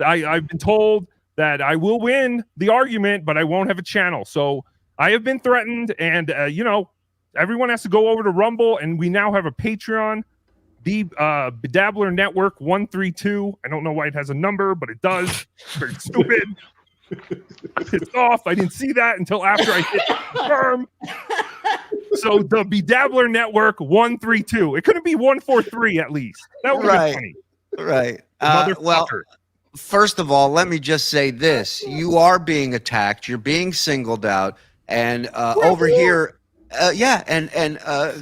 I've been told that I will win the argument, but I won't have a channel. So I have been threatened, and everyone has to go over to Rumble, and we now have a Patreon, the Bedabbler Network 132. I don't know why it has a number, but it does. It's very stupid. Pissed off. I didn't see that until after I hit confirm. So the Bedabbler Network 132. It couldn't be 143 at least. That would have been funny. Right. Well, first of all, let me just say this. You are being attacked. You're being singled out. And over here, and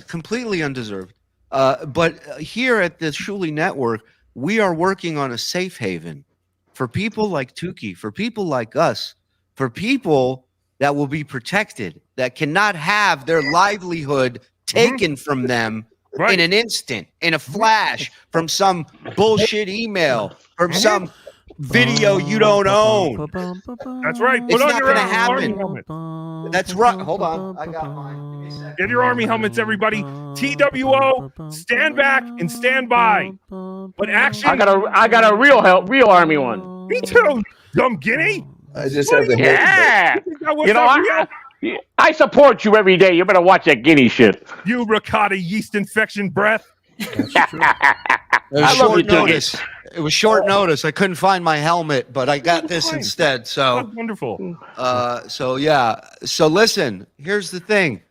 completely undeserved. But here at the Shuli Network, we are working on a safe haven for people like Tookie, for people like us, for people that will be protected, that cannot have their livelihood taken from them in an instant, in a flash, from some bullshit email, from some video you don't own. That's right. It's not going to happen. That's right. Hold on. I got mine. Get your army helmets, everybody. TWO, stand back and stand by. But action. I got a real army one. Me too, dumb guinea. I just have the I support you every day. You better watch that guinea shit. You ricotta yeast infection breath. It was short notice. I couldn't find my helmet, but I got this instead. So that's wonderful. So listen, here's the thing.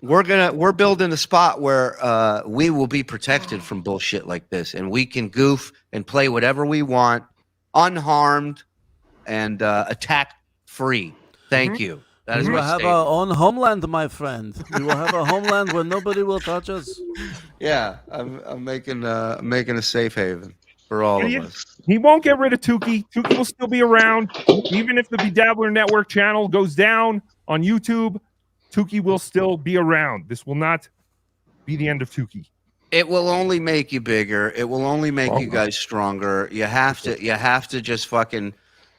We're building a spot where we will be protected from bullshit like this, and we can goof and play whatever we want, unharmed and attack free. Thank you. That is we will have our own homeland, my friend. We will have a homeland where nobody will touch us. Yeah, I'm making a safe haven for all of us. He won't get rid of Tookie. Tookie will still be around. Even if the Bedabbler Network channel goes down on YouTube, Tookie will still be around. This will not be the end of Tookie. It will only make you bigger. It will only make you guys stronger. You have to just fucking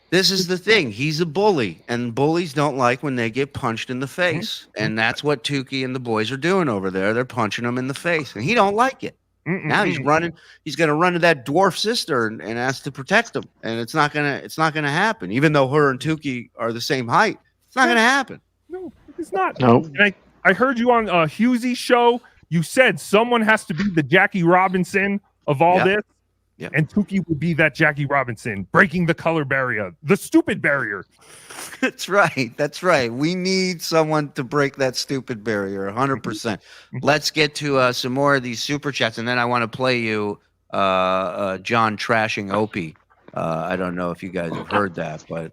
This is the thing. He's a bully, and bullies don't like when they get punched in the face. And that's what Tookie and the boys are doing over there. They're punching him in the face, and he don't like it. Now he's running. He's going to run to that dwarf sister and ask to protect him, and it's not gonna happen. Even though her and Tookie are the same height, it's not gonna happen. No, it's not. No. And I heard you on Hughesy's show. You said someone has to be the Jackie Robinson of all this. Yep. And Tookie would be that Jackie Robinson, breaking the color barrier, the stupid barrier. That's right. That's right. We need someone to break that stupid barrier, 100%. Let's get to some more of these super chats, and then I want to play you John trashing Opie. I don't know if you guys have heard that, but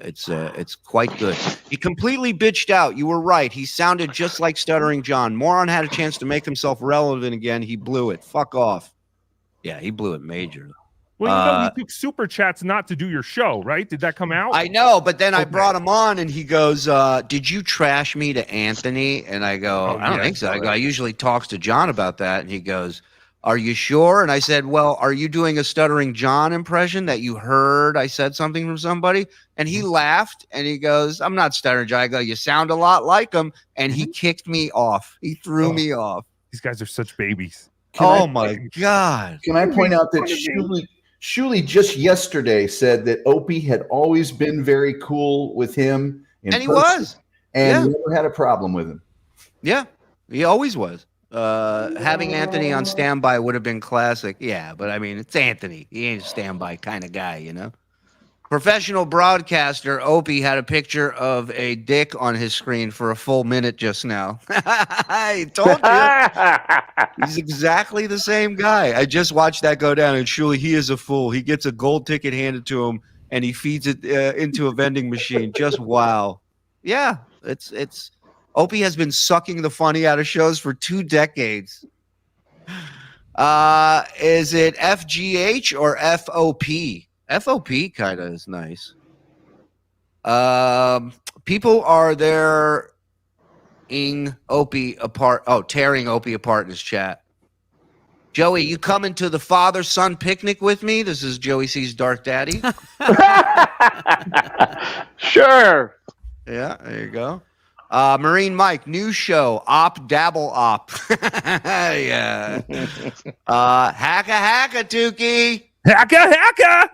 it's quite good. He completely bitched out. You were right. He sounded just like Stuttering John. Moron had a chance to make himself relevant again. He blew it. Fuck off. Yeah, he blew it major. Well, you took super chats not to do your show, right? Did that come out? I know, but then I brought him on, and he goes, "Did you trash me to Anthony?" And I go, "I don't think so." I go, "I usually talks to John about that," and he goes, "Are you sure?" And I said, "Well, are you doing a Stuttering John impression that you heard I said something from somebody?" And he laughed, and he goes, "I'm not Stuttering John." I go, "You sound a lot like him," and he kicked me off. He threw me off. These guys are such babies. My God. Can I point out that Shuli just yesterday said that Opie had always been very cool with him. And he was. And never had a problem with him. Yeah, he always was. Having Anthony on standby would have been classic. Yeah, but I mean, it's Anthony. He ain't a standby kind of guy, you know? Professional broadcaster Opie had a picture of a dick on his screen for a full minute just now. I told you. He's exactly the same guy. I just watched that go down, and surely he is a fool. He gets a gold ticket handed to him, and he feeds it into a vending machine. Just wow. Yeah, it's Opie has been sucking the funny out of shows for 2 decades. Is it FGH or FOP? FOP kind of is nice. People are there Opie apart. Oh, tearing Opie apart in his chat. Joey, you coming to the father-son picnic with me? This is Joey C's Dark Daddy. Sure. Yeah, there you go. Marine Mike, new show, Dabble Op. Yeah. Hacka Tookie. Hacka.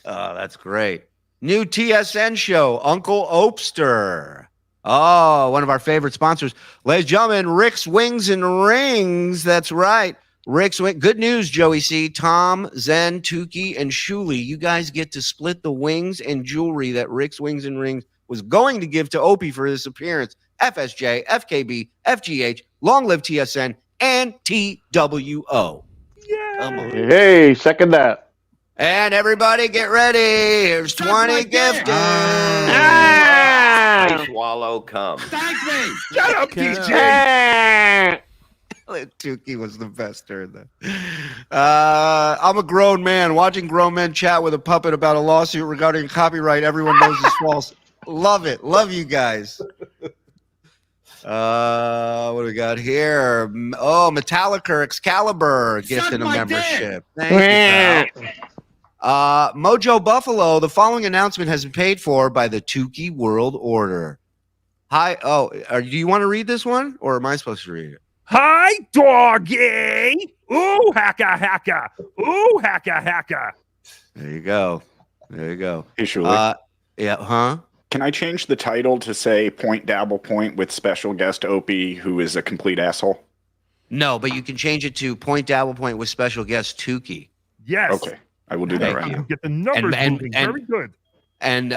Oh, that's great. New TSN show, Uncle Opester. Oh, one of our favorite sponsors. Ladies and gentlemen, Rick's Wings and Rings. That's right. Rick's Wing. Good news, Joey C. Tom, Zen, Tookie, and Shuli. You guys get to split the wings and jewelry that Rick's Wings and Rings was going to give to Opie for this appearance. FSJ, FKB, FGH, Long Live TSN, and TWO. Yeah. Come on. Hey, second that. And everybody get ready. Here's 20 gifted. I swallow cum. Thank me. Shut up, DJ. Tookie was the best during that. I'm a grown man. Watching grown men chat with a puppet about a lawsuit regarding copyright everyone knows is false. Love it. Love you guys. What do we got here? Oh, Metallica Excalibur gifted a membership. Thank you, pal. Mojo Buffalo, the following announcement has been paid for by the Tookie World Order. Hi. Oh, do you want to read this one, or am I supposed to read it? Hi, doggy. Ooh, hacka. Ooh, hacka. There you go. Hey, Shuli. Yeah, huh? Can I change the title to say Point Dabble Point with special guest Opie, who is a complete asshole? No, but you can change it to Point Dabble Point with special guest Tookie. Yes. Okay, I will do that right now. Get the numbers moving. Very good. And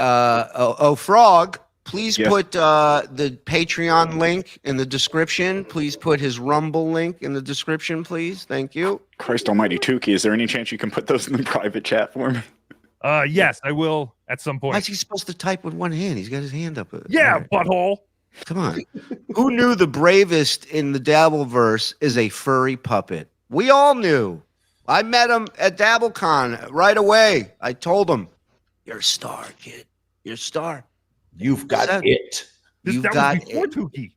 Frog, please put the Patreon link in the description. Please put his Rumble link in the description, please. Thank you. Christ almighty, Tookie, is there any chance you can put those in the private chat for me? Yes, I will at some point. Why is he supposed to type with one hand? He's got his hand up. Yeah, right. Butthole. Come on. Who knew the bravest in the Dabbleverse is a furry puppet? We all knew. I met him at DabbleCon right away. I told him, "You're a star, kid. You're a star. You've got it." You've that got was before it. Tookie.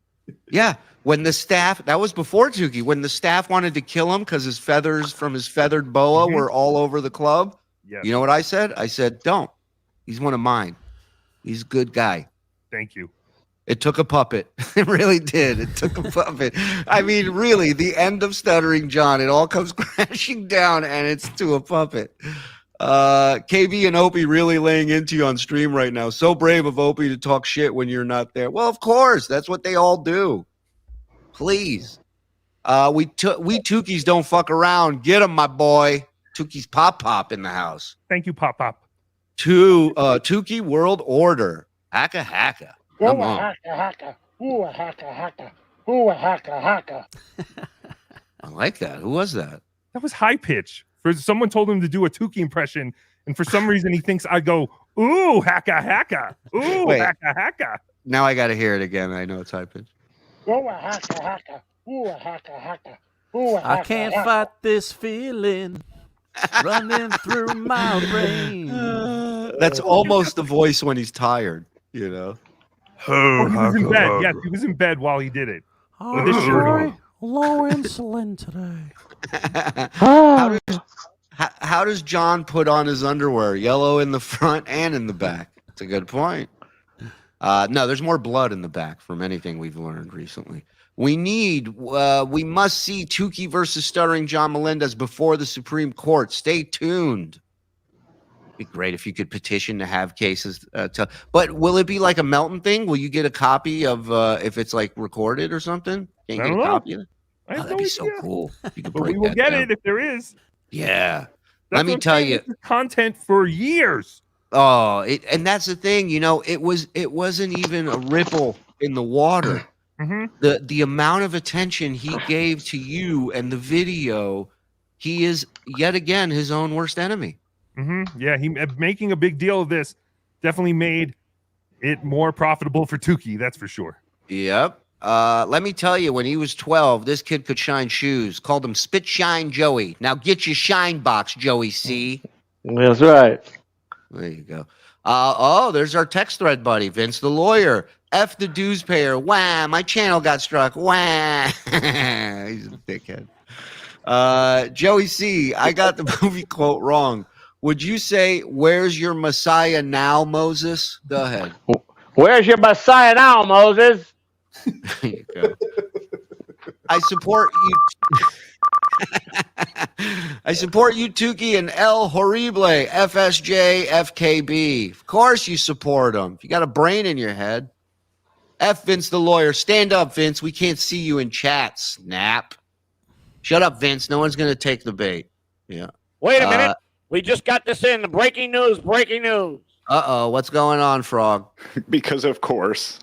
Yeah. When the staff, that was before Tookie, when the staff wanted to kill him because his feathers from his feathered boa were all over the club. Yes. You know what I said? I said, don't. He's one of mine. He's a good guy. Thank you. It took a puppet. It really did. It took a puppet. I mean, really, the end of Stuttering John, it all comes crashing down, and it's to a puppet. KB and Opie really laying into you on stream right now. So brave of Opie to talk shit when you're not there. Well, of course. That's what they all do. Please. We Tookies don't fuck around. Get him, my boy. Tookie's Pop in the house. Thank you, Pop. Tookie World Order. Hacka. Come on. Hacka. Ooh, a hacka. Ooh, a hacka. I like that. Who was that? That was high pitch. Someone told him to do a Tookie impression, and for some reason he thinks I go, ooh, hacka. Ooh, Wait. hacka. Now I got to hear it again. I know it's high pitch. Ooh, a hacka. Ooh, a hacka. Ooh, a hacka. I can't fight this feeling running through my brain. That's almost the voice when he's tired, you know. He was in bed. Yes, he was in bed while he did it. Oh, With his shirt on. low insulin today. How does John put on his underwear? Yellow in the front and in the back. That's a good point. No, there's more blood in the back from anything we've learned recently. We must see Tookie versus Stuttering John Melendez before the Supreme Court. Stay tuned. It'd be great if you could petition to have cases. But will it be like a Melton thing? Will you get a copy of if it's like recorded or something? Can you get a copy of it? That'd be so cool. You could But we break will that get down. it if there is. Yeah. That's Let me what I'm tell saying. you. This is content for years. Oh, and that's the thing, you know, it wasn't even a ripple in the water. Mm-hmm. The amount of attention he gave to you and the video, he is yet again his own worst enemy. Mm-hmm. Yeah, he making a big deal of this definitely made it more profitable for Tookie. That's for sure. Yep. Let me tell you, when he was 12, this kid could shine shoes. Called him Spit Shine Joey. Now get your shine box, Joey C. That's right. There you go. There's our text thread buddy, Vince the lawyer. F the dues payer. Wham, my channel got struck. Wham. He's a dickhead. Joey C, I got the movie quote wrong. Would you say, where's your Messiah now, Moses? Go ahead. Where's your Messiah now, Moses? There you go. I support you. I support you, Tookie, and El Horrible, FSJ, FKB. Of course you support them. If you got a brain in your head. F Vince the lawyer. Stand up, Vince. We can't see you in chat. Snap. Shut up, Vince. No one's going to take the bait. Yeah. Wait a minute. We just got this in. Breaking news. Uh-oh. What's going on, Frog? Because of course.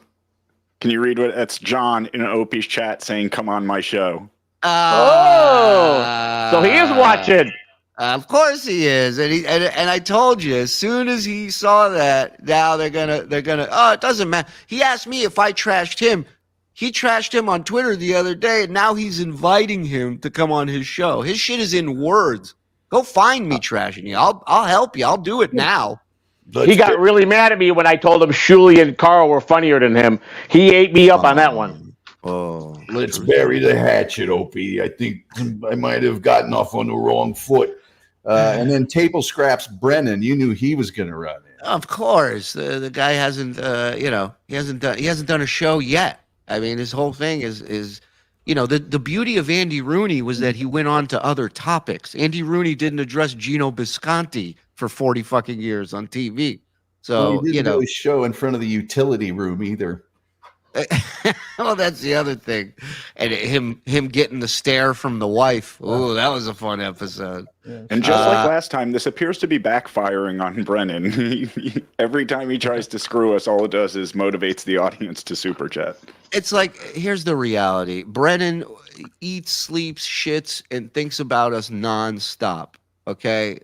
Can you read what that's John in Opie's chat saying, come on my show? So he is watching. Of course he is, and I told you, as soon as he saw that, now they're gonna. Oh, it doesn't matter. He asked me if I trashed him. He trashed him on Twitter the other day, and now he's inviting him to come on his show. His shit is in words. Go find me trashing you. I'll help you. I'll do it now. He got really mad at me when I told him Shuli and Carl were funnier than him. He ate me up on that one. Oh, let's bury the hatchet, Opie. I think I might have gotten off on the wrong foot. And then Table Scraps Brennan, you knew he was going to run it. Of course, the guy hasn't. He hasn't done a show yet. I mean, his whole thing is. The beauty of Andy Rooney was that he went on to other topics. Andy Rooney didn't address Gino Bisconti for 40 fucking years on TV. So, he didn't really show in front of the utility room either. Well, that's the other thing. And him getting the stare from the wife. Oh, that was a fun episode. And just like last time, this appears to be backfiring on Brennan. Every time he tries to screw us, all it does is motivates the audience to super chat. It's like, here's the reality. Brennan eats, sleeps, shits, and thinks about us nonstop. Okay?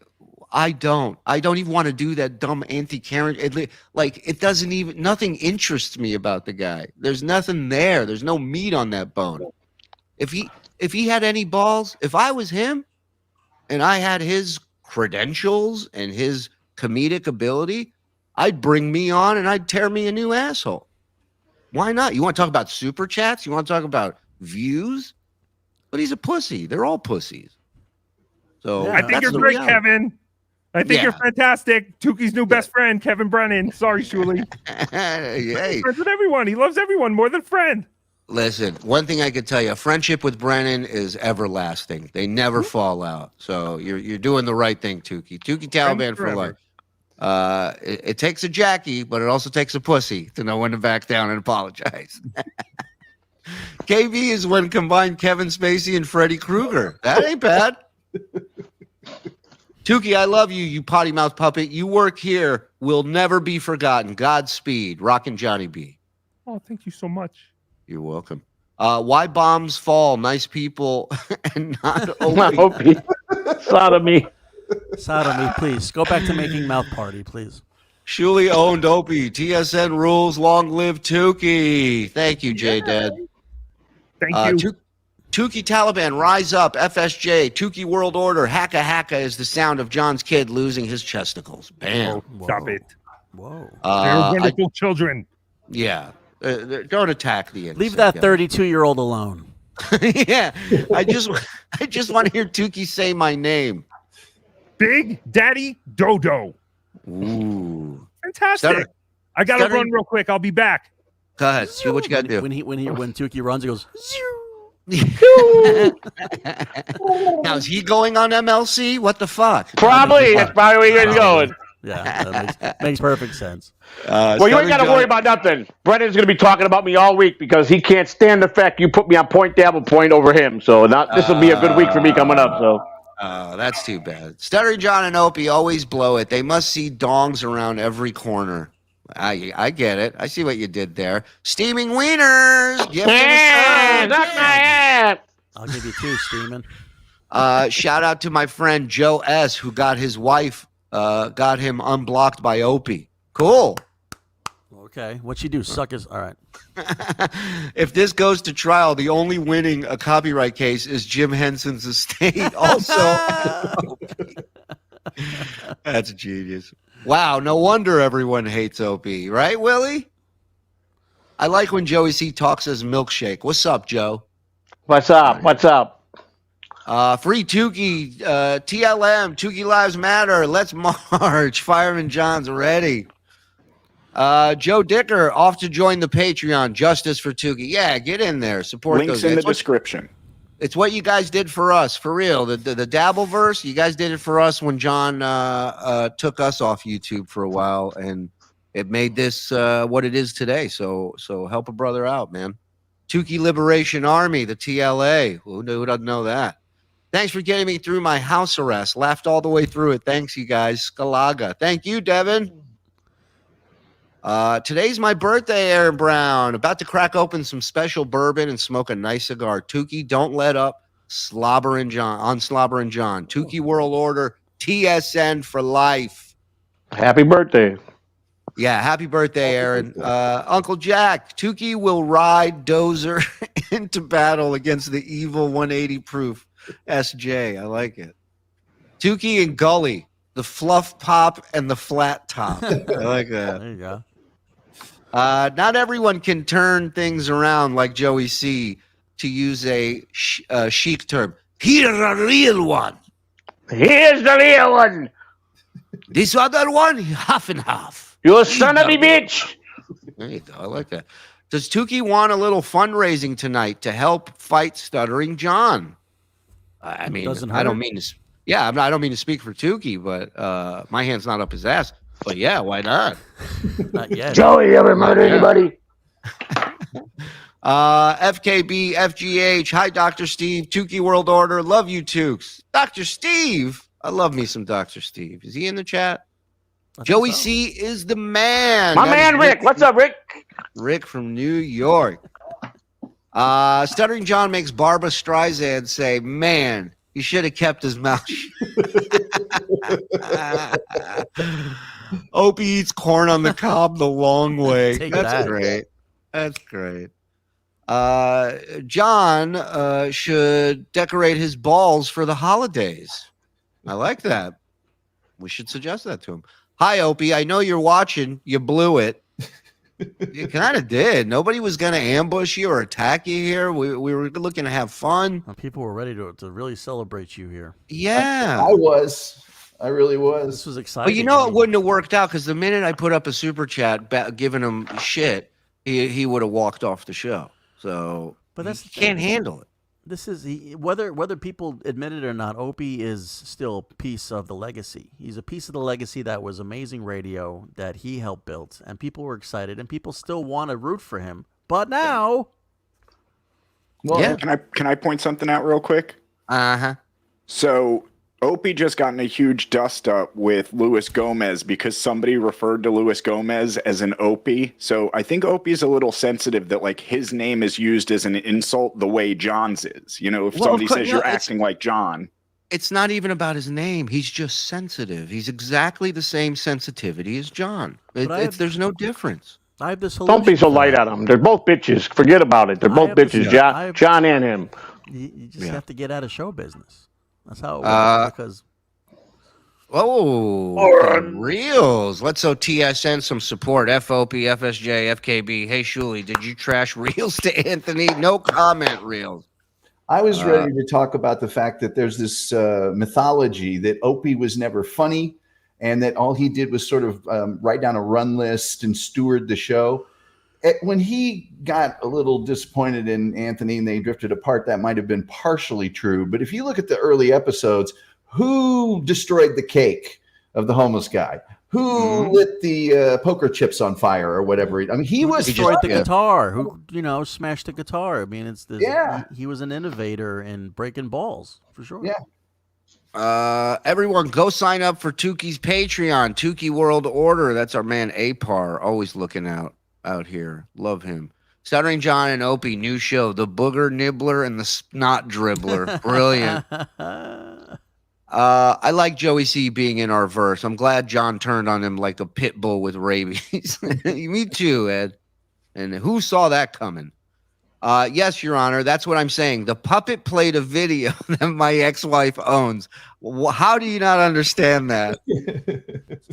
I don't even want to do that dumb anti-Karen. It doesn't even, nothing interests me about the guy. There's nothing there. There's no meat on that bone. If he had any balls, if I was him and I had his credentials and his comedic ability, I'd bring me on and I'd tear me a new asshole. Why not? You want to talk about super chats? You want to talk about views? But he's a pussy. They're all pussies. So I think you're great, Kevin. I think you're fantastic. Tookie's new best friend, Kevin Brennan. Sorry, Shuli. Hey. Friends with everyone. He loves everyone more than friend. Listen, one thing I could tell you, friendship with Brennan is everlasting. They never fall out. So you're doing the right thing, Tookie. Tookie Taliban for life. It takes a Jackie, but it also takes a pussy to know when to back down and apologize. KB is when combined Kevin Spacey and Freddy Krueger. That ain't bad. Tookie, I love you, you potty mouth puppet. You work here. Will never be forgotten. Godspeed. Rockin' Johnny B. Oh, thank you so much. You're welcome. Why bombs fall? Nice people and not Opie. Not Opie. Sodomy. Sodomy, please. Go back to making mouth party, please. Shuli owned Opie. TSN rules. Long live Tookie. Thank you, J-Dad. Thank you. Tookie Taliban, rise up. FSJ, Tookie World Order. Hacka hacka is the sound of John's kid losing his chesticles. Bam. Oh, stop it. Whoa. They're wonderful children. Yeah. Don't attack the insect. Leave that 32-year-old alone. Yeah. I just want to hear Tookie say my name. Big Daddy Dodo. Ooh. Fantastic. I got to run real quick. I'll be back. Go ahead. See what you got to do. When Tookie runs, he goes. Now, is he going on MLC? What the fuck? Probably. That's probably where he's going. Yeah, that makes perfect sense. Well, you ain't got to worry about nothing. Brennan's going to be talking about me all week because he can't stand the fact you put me on point Dabble Point over him. So this will be a good week for me coming up. So. That's too bad. Stuttering John and Opie always blow it. They must see dongs around every corner. I get it. I see what you did there. Steaming wieners. I'll give you 2, steaming. Shout out to my friend Joe S., who got his wife, got him unblocked by Opie. Cool. Okay. What'd she do? Suck his. All right. If this goes to trial, the only winning a copyright case is Jim Henson's estate. Also, that's genius. Wow, no wonder everyone hates Opie, right, Willie? I like when Joey C talks as milkshake. What's up, Joe? What's up? What's up? Free Tookie, TLM, Tookie Lives Matter. Let's march. Fireman John's ready. Joe Dicker off to join the Patreon. Justice for Tookie. Yeah, get in there. Support Links those in guys. the description. It's what you guys did for us, for real. The Dabbleverse, you guys did it for us when John took us off YouTube for a while, and it made this what it is today. So help a brother out, man. Tookie Liberation Army, the TLA. Who doesn't know that? Thanks for getting me through my house arrest. Laughed all the way through it. Thanks, you guys. Skalaga. Thank you, Devin. Today's my birthday, Aaron Brown. About to crack open some special bourbon and smoke a nice cigar. Tookie, don't let up. Slobbering John. Tookie World Order. TSN for life. Happy birthday. Yeah, happy birthday, Aaron. Uncle Jack, Tookie will ride Dozer into battle against the evil 180 proof SJ. I like it. Tookie and Gulley, the fluff pop and the flat top. I like that. There you go. Not everyone can turn things around like Joey C, to use a chic term. Here's a real one. Here's the real one. This other one, half and half. You son of a bitch. There you go. I like that. Does Tookie want a little fundraising tonight to help fight Stuttering John? I mean, I don't mean to. Yeah, I don't mean to speak for Tookie, but my hand's not up his ass. But yeah, why not? Not yet. Joey ever murder anybody? FKB, FGH. Hi, Dr. Steve. Tookie World Order. Love you, Tooks. Dr. Steve. I love me some Dr. Steve. Is he in the chat? Joey C is the man. My man, Rick. What's up, Rick? Rick from New York. Stuttering John makes Barbara Streisand say, man, he should have kept his mouth shut. Opie eats corn on the cob the long way. That's great. That's great. John should decorate his balls for the holidays. I like that. We should suggest that to him. Hi, Opie. I know you're watching. You blew it. You kind of did. Nobody was going to ambush you or attack you here. We were looking to have fun. People were ready to really celebrate you here. Yeah. I was. I really was. This was exciting. But you know, it wouldn't have worked out because the minute I put up a super chat giving him shit, he would have walked off the show. So, but that's he can't handle it. This is whether people admit it or not. Opie is still a piece of the legacy. He's a piece of the legacy that was amazing radio that he helped build, and people were excited, and people still want to root for him. But now, Well, Can I point something out real quick? So Opie just got in a huge dust up with Luis Gomez because somebody referred to Luis Gomez as an Opie. So I think Opie's a little sensitive that like his name is used as an insult the way John's is. You know, if somebody says you're acting like John. It's not even about his name. He's just sensitive. He's exactly the same sensitivity as John. There's no difference. I have this. Don't be so light on them. They're both bitches. Forget about it. They're both bitches. John and him. You just have to get out of show business. That's how it works. Because Reels. Let's show TSN some support. FOP, FSJ, FKB. Hey, Shuli, did you trash Reels to Anthony? No comment, Reels. I was ready to talk about the fact that there's this mythology that Opie was never funny and that all he did was sort of write down a run list and steward the show. When he got a little disappointed in Anthony and they drifted apart, that might have been partially true. But if you look at the early episodes, who destroyed the cake of the homeless guy? Who lit the poker chips on fire or whatever? I mean, he was destroyed the guitar. Who smashed the guitar? I mean, it's this. Yeah. He was an innovator in breaking balls for sure. Yeah. Everyone, go sign up for Tookie's Patreon. Tookie World Order. That's our man Apar. Always looking out here. Love him. Stuttering John and Opie, new show. The Booger Nibbler and the Snot Dribbler. Brilliant. I like Joey C being in our verse. I'm glad John turned on him like a pit bull with rabies. Me too, Ed. And who saw that coming? Yes, Your Honor. That's what I'm saying. The puppet played a video that my ex-wife owns. How do you not understand that?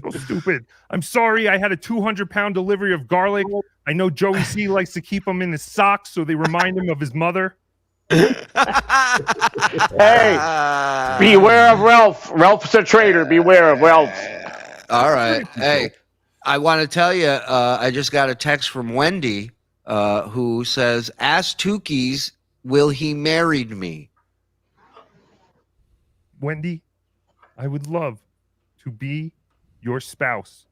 So stupid. I'm sorry. I had a 200-pound delivery of garlic. I know Joey C likes to keep them in his socks so they remind him of his mother. Hey, beware of Ralph. Ralph's a traitor. Beware of Ralph. All right. Hey, I want to tell you, I just got a text from Wendy who says, ask Tookies, will he marry me? Wendy, I would love to be your spouse.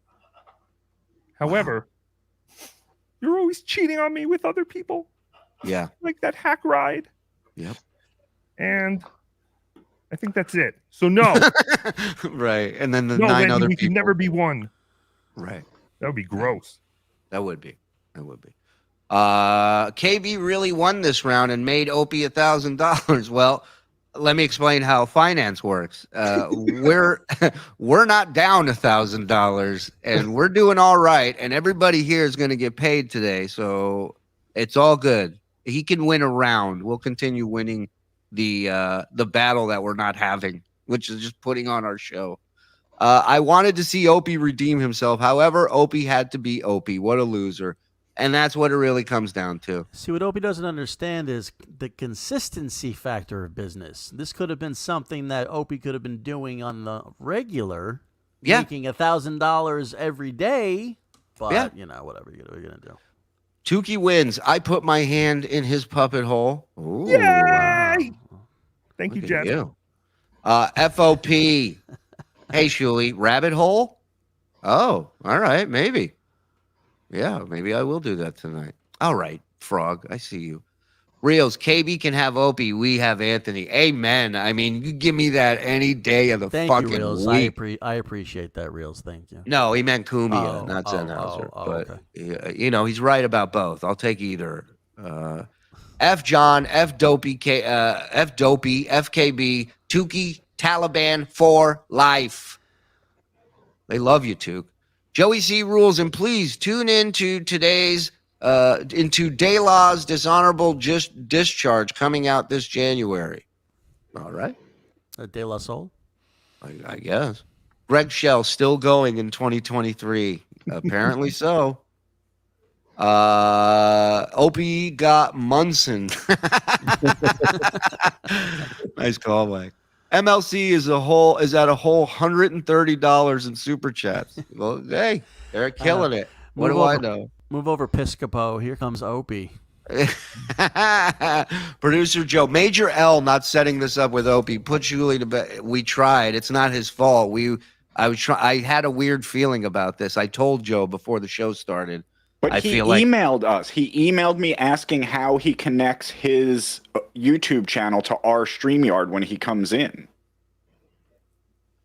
However, you're always cheating on me with other people. Yeah. Like that hack ride. Yep. And I think that's it. So no. Right. And then the no, 9 Wendy, other we people. could never be one. Right. That would be gross. That would be. KB really won this round and made Opie $1,000. Well, let me explain how finance works. We're not down $1,000 and we're doing all right. And everybody here is going to get paid today. So it's all good. He can win a round. We'll continue winning the battle that we're not having, which is just putting on our show. I wanted to see Opie redeem himself. However, Opie had to be Opie. What a loser. And that's what it really comes down to. See, what Opie doesn't understand is the consistency factor of business. This could have been something that Opie could have been doing on the regular, making $1,000 every day. But, whatever you're going to do. Tookie wins. I put my hand in his puppet hole. Ooh, Yay! Wow. Thank you, Look Jeff. at you. FOP. Hey, Shuli. Rabbit hole? Oh, all right. Maybe. Yeah, maybe I will do that tonight. All right, Frog. I see you. Reels, KB can have Opie. We have Anthony. Amen. I mean, you give me that any day of the fucking Reels. week. I appreciate that, Reels. Thank you. No, he meant Kumia, not Sennhauser. But, he's right about both. I'll take either. F John, F Dopey, F Dopey, FKB, Tookie, Taliban for life. They love you, Took. Joey C rules, and please tune in to today's into De La's dishonorable discharge coming out this January. All right. De La Soul? I guess. Greg Shell still going in 2023. Apparently so. Opie got Munson. Nice callback. MLC is at a whole $130 in super chats. Well, hey, they're killing it. What do I know? Move over, Piscopo. Here comes Opie. Producer Joe, Major L not setting this up with Opie. Put Shuli to bed. We tried. It's not his fault. I had a weird feeling about this. I told Joe before the show started. But he emailed us. He emailed me asking how he connects his YouTube channel to our StreamYard when he comes in.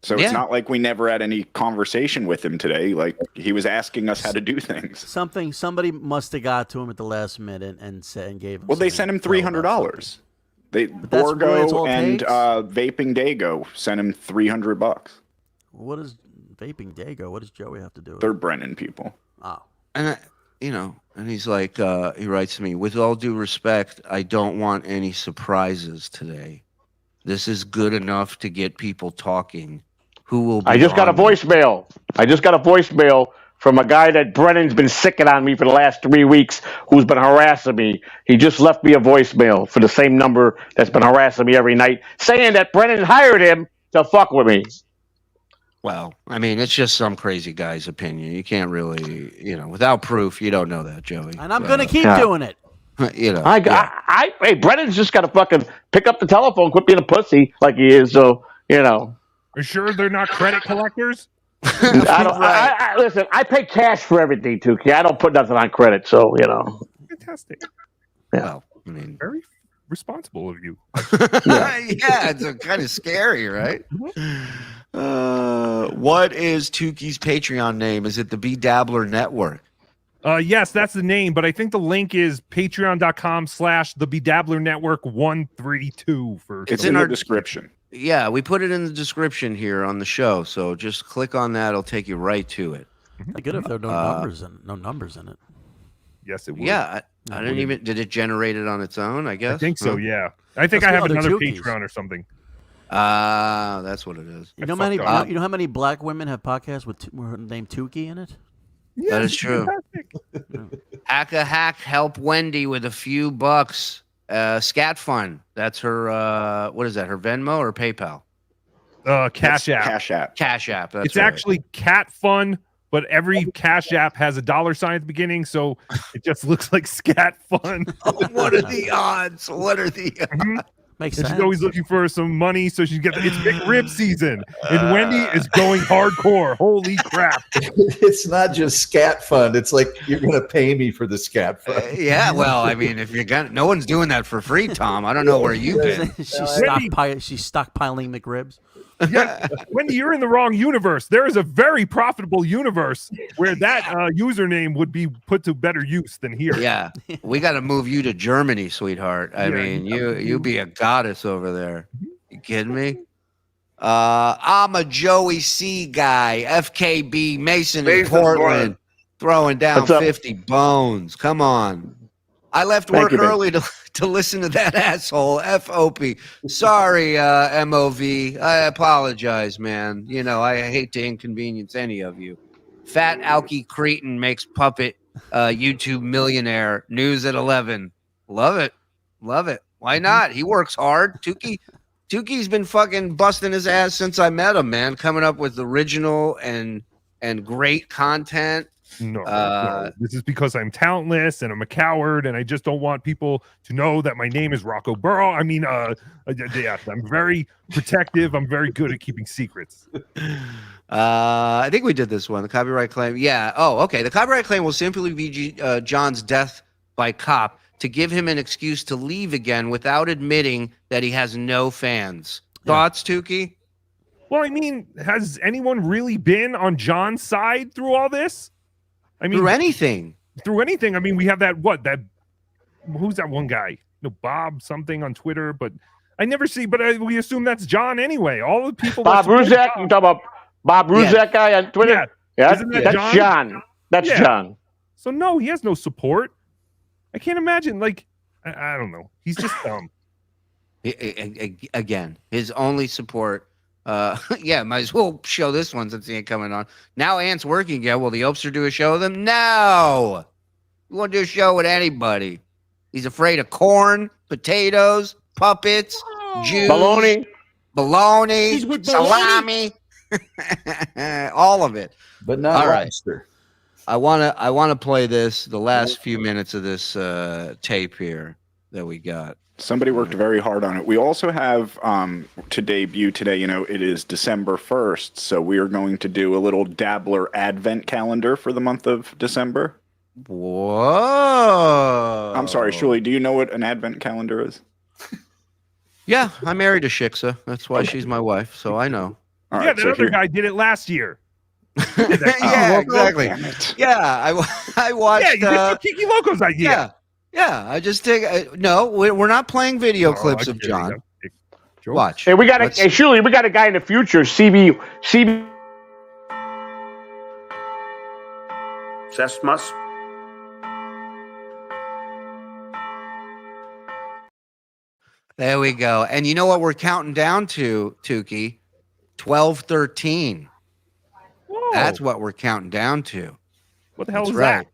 So it's not like we never had any conversation with him today. Like, he was asking us how to do things. Somebody must have got to him at the last minute and gave him. Well, they sent him $300. Borgo and Vaping Dago sent him $300. What is Vaping Dago? What does Joey have to do with it? They're Brennan people. Oh. And and he's like, he writes to me, with all due respect, I don't want any surprises today. This is good enough to get people talking. Who will be I just got a voicemail from a guy that Brennan's been sicking on me for the last 3 weeks, who's been harassing me. He just left me a voicemail for the same number that's been harassing me every night, saying that Brennan hired him to fuck with me. Well, I mean, it's just some crazy guy's opinion. You can't really, without proof, you don't know that, Joey. And I'm going to keep doing it. Hey, Brennan's just got to fucking pick up the telephone, quit being a pussy like he is. So, Are sure they're not credit collectors? Listen, I pay cash for everything, Tookie. I don't put nothing on credit, so Fantastic. Yeah. Well, I mean, very responsible of you. yeah, it's kind of scary, right? What is Tookie's Patreon name? Is it the Dabbler Network? Yes, that's the name, but I think the link is patreon.com/the Bedabbler Network 132 for. It's in our description. Yeah, we put it in the description here on the show, so just click on that; it'll take you right to it. Good if there are no numbers in it. Yes, it would. Yeah, I didn't even. Did it generate it on its own? I guess. I think so. Yeah, I think I have another Patreon or something. That's what it is. You know how many black women have podcasts with named Tookie in it? Yeah, that is true. Hack a hack, help Wendy with a few bucks. Scat Fun. That's her. What is that? Her Venmo or PayPal? Cash App. Cash App. That's it's right. actually Cat Fun, but every Cash App has a $sign at the beginning, so it just looks like Scat Fun. What are the odds? What are the odds? Makes and sense. she's always looking for some money, so she gets it's big rib season, and Wendy is going hardcore. Holy crap! It's not just Scat Fund. It's like you're going to pay me for the Scat Fund. Yeah, well, I mean, if you're gonna, no one's doing that for free, Tom. I don't know where you've been. She's stockpiling McRibs. Yeah, Wendy, you're in the wrong universe. There is a very profitable universe where that username would be put to better use than here. Yeah, we got to move you to Germany, sweetheart. I mean, you be a goddess over there. You kidding me? I'm a Joey C guy, FKB Mason in Portland, throwing down 50 bones. Come on. I left work early to listen to that asshole, FOP. Sorry, MOV. I apologize, man. I hate to inconvenience any of you. Fat Alky Cretin makes puppet YouTube millionaire. News at 11. Love it. Love it. Why not? He works hard. Tookie's been fucking busting his ass since I met him, man. Coming up with original and great content. No, this is because I'm talentless and I'm a coward and I just don't want people to know that my name is Rocco Burrow. I mean, yes, I'm very protective. I'm very good at keeping secrets. I think we did this one. The copyright claim. Yeah. Oh, okay. The copyright claim will simply be John's death by cop to give him an excuse to leave again without admitting that he has no fans. Thoughts, Tookie? Well, I mean, has anyone really been on John's side through all this? I mean, through anything. I mean, we have who's that one guy? No, Bob something on Twitter, but I never see. But we assume that's John anyway. All the people. Bob Ruzak. You talking about Bob Ruzak guy on Twitter? Yeah, that's John. That's John. So no, he has no support. I can't imagine. Like, I don't know. He's just dumb. Again, his only support. Might as well show this one since he ain't coming on. Now Ant's working again. Will the Opster do a show with him? No. He won't do a show with anybody. He's afraid of corn, potatoes, puppets, Jews. Baloney. bologna, He's with bologna? salami, all of it. But not All right. lobster. I wanna play this, the last few minutes of this tape here that we got. Somebody worked very hard on it. We also have to debut today, you know, it is December 1st, so we are going to do a little Dabbler advent calendar for the month of December. Whoa. I'm sorry, Shuli, do you know what an advent calendar is? Yeah, I married a Shiksa. That's why she's my wife, so I know. All Yeah, right, that so other here- guy did it last year. Yeah, exactly. Damn it. Yeah, I watched. Yeah, you did Kiki Loco's idea. Yeah. I just take. No, we're not playing video clips I'm of kidding. John. I'm kidding. Joke. Watch. Hey, we got Let's- Shuli, we got a guy in the future, CB. Sesmus. There we go. And you know what we're counting down to, Tookie? 12/13. Whoa. That's what we're counting down to. What the hell That's is right. that?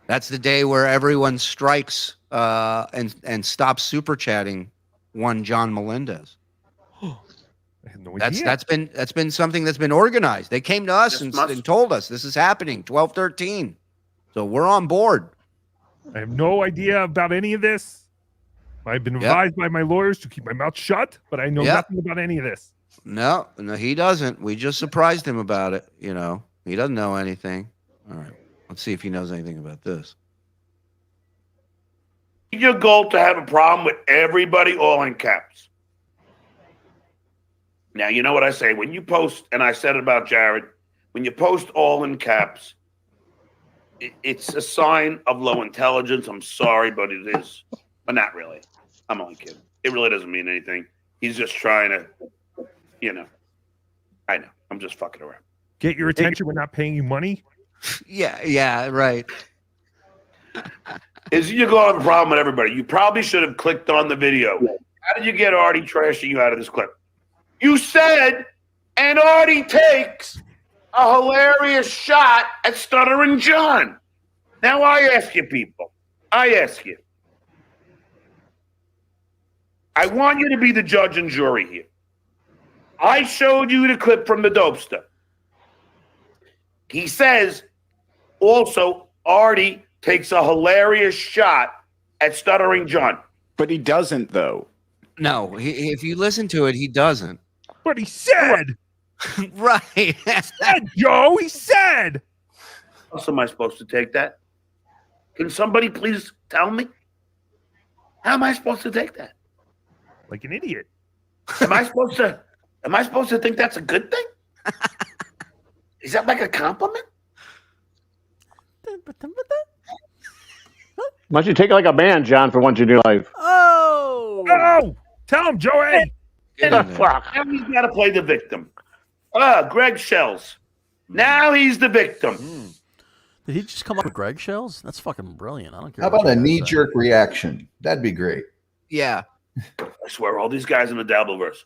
That's the day where everyone strikes and stops super chatting one John Melendez. I had no idea. That's been something that's been organized. They came to us Yes, and must. told us this is happening 12/13. So we're on board. I have no idea about any of this. I've been advised by my lawyers to keep my mouth shut, but I know Yep. nothing about any of this. No, he doesn't. We just surprised him about it. You know, he doesn't know anything. All right, let's see if he knows anything about this. Your goal to have a problem with everybody all in caps. Now, you know what I say? When you post, and I said it about Jared, when you post all in caps, it's a sign of low intelligence. I'm sorry, but it is. But not really. I'm only kidding. It really doesn't mean anything. He's just trying to, you know. I know. I'm just fucking around. Get your attention. We're not paying you money. Yeah, right. Is you go have a problem with everybody? You probably should have clicked on the video. How did you get Artie trashing you out of this clip? You said, and Artie takes a hilarious shot at Stuttering John. Now I ask you, people. I ask you. I want you to be the judge and jury here. I showed you the clip from the Dopester. He says, also, Artie takes a hilarious shot at Stuttering John. But he doesn't, though. No, if you listen to it, he doesn't. But he said, Right. said, Joe, he said. How else am I supposed to take that? Can somebody please tell me? How am I supposed to take that? Like an idiot. Am I supposed to think that's a good thing? Is that like a compliment? Why don't you take it like a man, John, for once in your life? Oh! Oh, tell him, Joey. Get in there. Fuck. Now he's got to play the victim. Greg Shells. Now he's the victim. Did he just come up with Greg shells? That's fucking brilliant. I don't care. How what about a you guys say. knee-jerk reaction? That'd be great. Yeah. I swear, all these guys in the Dabbleverse,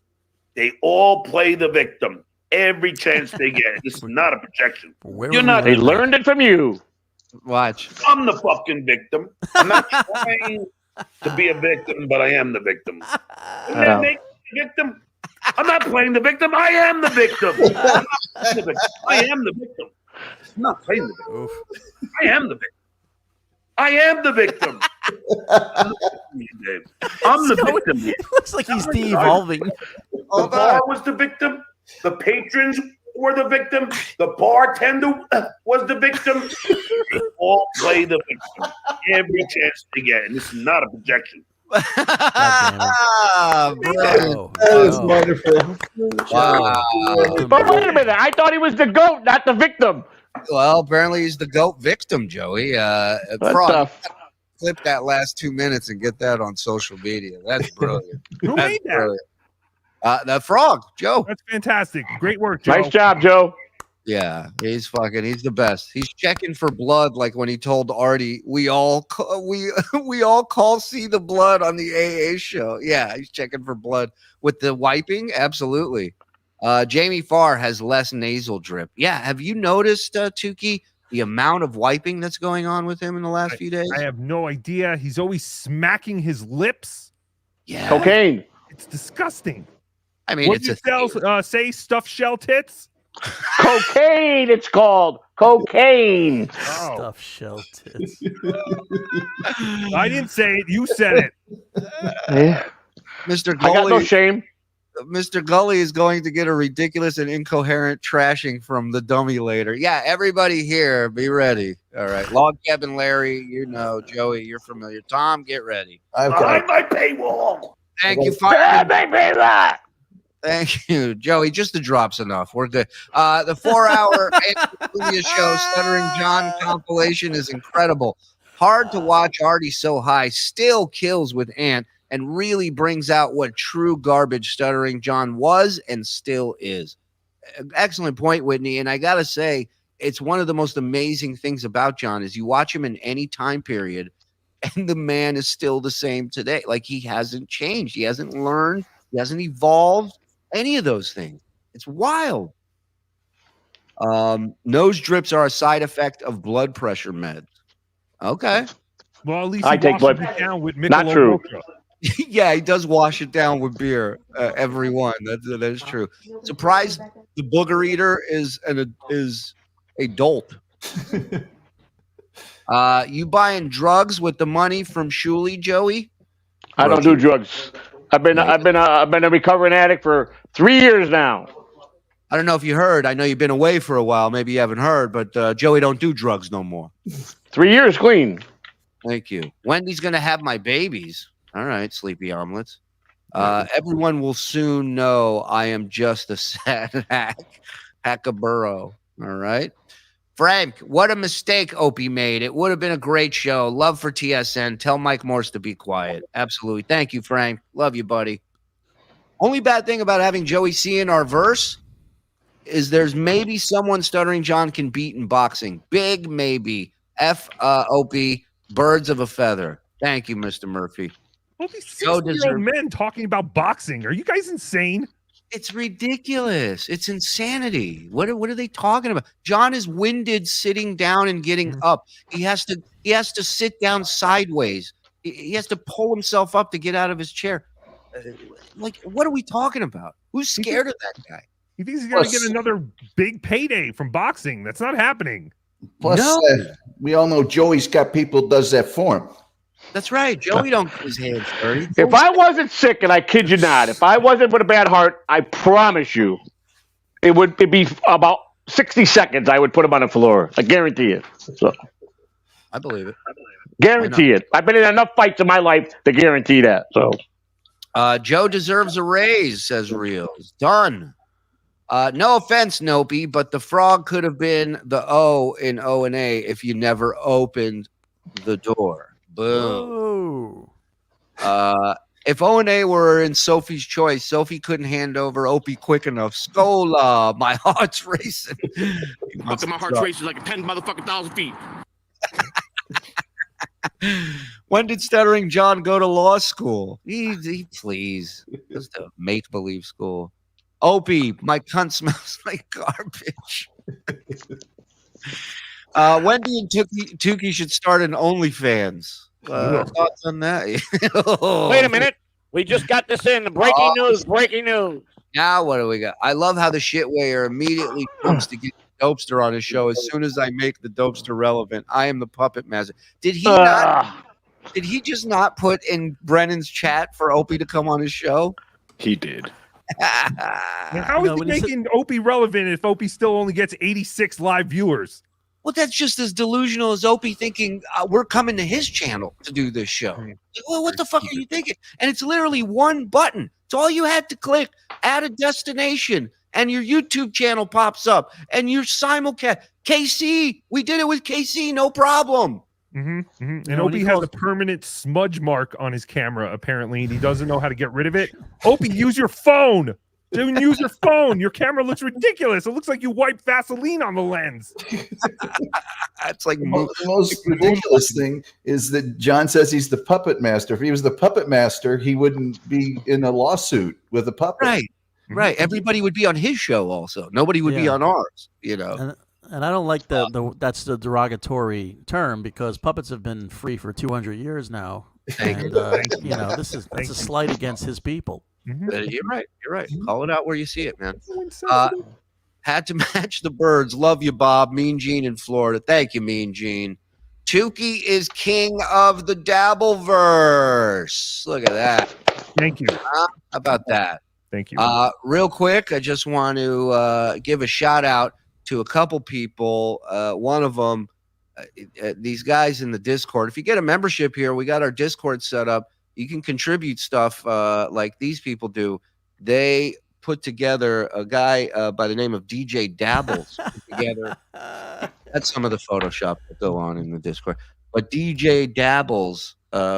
they all play the victim every chance they get. This is not a projection. Where You're were not. we They learning learned it from you. Watch. I'm the fucking victim. I'm not trying to be a victim, but I am the victim. Doesn't that make me the victim? I'm not playing the victim. I am the victim. I am the victim. I'm not playing the victim. Oof. I am the victim. I am the victim. I'm the So- victim. It looks like he's de-evolving. The bar was the victim. The patrons were the victim. The bartender was the victim. They all play the victim every chance they get. And this is not a projection. Ah, brilliant. Oh, That is no. wonderful. Wow. But wait a minute. I thought he was the goat, not the victim. Well, apparently he's the GOAT victim, Joey. What Frog, the clip that last 2 minutes and get that on social media. That's brilliant. Who That's made that? brilliant. The Frog, Joe. That's fantastic. Great work, Joe. Nice job, Joe. Yeah, he's the best. He's checking for blood, like when he told Artie, we all call see the blood on the AA show. Yeah, he's checking for blood with the wiping. Absolutely. Jamie Farr has less nasal drip. Yeah, have you noticed, Tookie, the amount of wiping that's going on with him in the last few days? I have no idea. He's always smacking his lips. Yeah. Cocaine. It's disgusting. I mean, What it's you a sell? Say stuffed shell tits. Cocaine, it's called cocaine. Stuff shell tits. I didn't say it. You said it. Yeah. Mr. I got no Gulley. shame. Mr. Gulley is going to get a ridiculous and incoherent trashing from the dummy later. Yeah, everybody here, be ready. All right, Log Cabin Larry, you know, Joey, you're familiar. Tom, get ready. Behind my paywall. Thank you, Behind Fireman. my paywall. Thank you, Joey. Just the drops enough. We're good. The 4-hour Anthony Show Stuttering John compilation is incredible. Hard to watch Artie so high, still kills with Ant, and really brings out what true garbage Stuttering John was and still is. Excellent point, Whitney. And I got to say, it's one of the most amazing things about John is you watch him in any time period, and the man is still the same today. Like, he hasn't changed. He hasn't learned. He hasn't evolved. Any of those things. It's wild. Nose drips are a side effect of blood pressure meds. Okay. Well, at least I he take washes blood- it down with Not Michelob true. Ultra. Yeah, he does wash it down with beer. Everyone. That is true. Surprised the booger eater is a dolt. You buying drugs with the money from Shuli, Joey? I don't do drugs. I've been a recovering addict for 3 years now. I don't know if you heard. I know you've been away for a while. Maybe you haven't heard, but Joey don't do drugs no more. 3 years clean. Thank you. Wendy's gonna have my babies. All right, sleepy omelets. Everyone will soon know I am just a sad hack a burrow. All right. Frank, what a mistake Opie made. It would have been a great show. Love for TSN. Tell Mike Morse to be quiet. Absolutely. Thank you, Frank. Love you, buddy. Only bad thing about having Joey C in our verse is there's maybe someone Stuttering John can beat in boxing. Big maybe. Opie, birds of a feather. Thank you, Mr. Murphy. All these 60-year-old men talking about boxing. Are you guys insane? It's ridiculous. It's insanity. What are they talking about? John is winded sitting down and getting up. He has to sit down sideways. He has to pull himself up to get out of his chair. Like, what are we talking about? Who's scared of that guy? He thinks he's going to get another big payday from boxing. That's not happening. Plus, we all know Joey's got people does that for him. That's right. Joey don't get his hands dirty. If I wasn't sick, and I kid you not, if I wasn't with a bad heart, I promise you, it'd be about 60 seconds. I would put him on the floor. I guarantee it. So, I believe it. Guarantee it. I've been in enough fights in my life to guarantee that. So, Joe deserves a raise, says Reels. Done. No offense, Nopi, but the frog could have been the O in O and A if you never opened the door. Boom. If O and A were in Sophie's choice, Sophie couldn't hand over Opie quick enough. Scola, my heart's racing. Fucking my heart's racing like 10 motherfucking thousand feet. When did Stuttering John go to law school? He please. Just a make-believe school. Opie, my cunt smells like garbage. Wendy and Tookie should start an OnlyFans. Thoughts on that? Wait a minute. We just got this in. Breaking news. Breaking news. Now what do we got? I love how the shitwayer immediately comes to get the Dopester on his show as soon as I make the Dopester relevant. I am the puppet master. Did he not? Did he just not put in Brennan's chat for Opie to come on his show? He did. How is he making Opie relevant if Opie still only gets 86 live viewers? Well, that's just as delusional as Opie thinking we're coming to his channel to do this show. Like, well, what the fuck are you thinking? And it's literally one button. It's all you had to click. Add a destination, and your YouTube channel pops up, and your simulcast. KC, we did it with KC, no problem. And Opie has a permanent smudge mark on his camera, apparently, and he doesn't know how to get rid of it. Opie, use your phone. Don't use your phone. Your camera looks ridiculous. It looks like you wiped Vaseline on the lens. It's like the most ridiculous thing is that John says he's the puppet master. If he was the puppet master, he wouldn't be in a lawsuit with a puppet. Right. Everybody would be on his show also. Nobody would be on ours, you know. And I don't like that's the derogatory term because puppets have been free for 200 years now. And, you know, that's a slight against his people. You're right. You're right. Call it out where you see it, man. Had to match the birds. Love you, Bob. Mean Gene in Florida. Thank you, Mean Gene. Tookie is king of the Dabbleverse. Look at that. Thank you. How about that? Thank you. Real quick, I just want to give a shout out to a couple people. One of them, these guys in the Discord. If you get a membership here, we got our Discord set up. You can contribute stuff like these people do. They put together a guy by the name of DJ Dabbles. Together. That's some of the Photoshop that go on in the Discord. But DJ Dabbles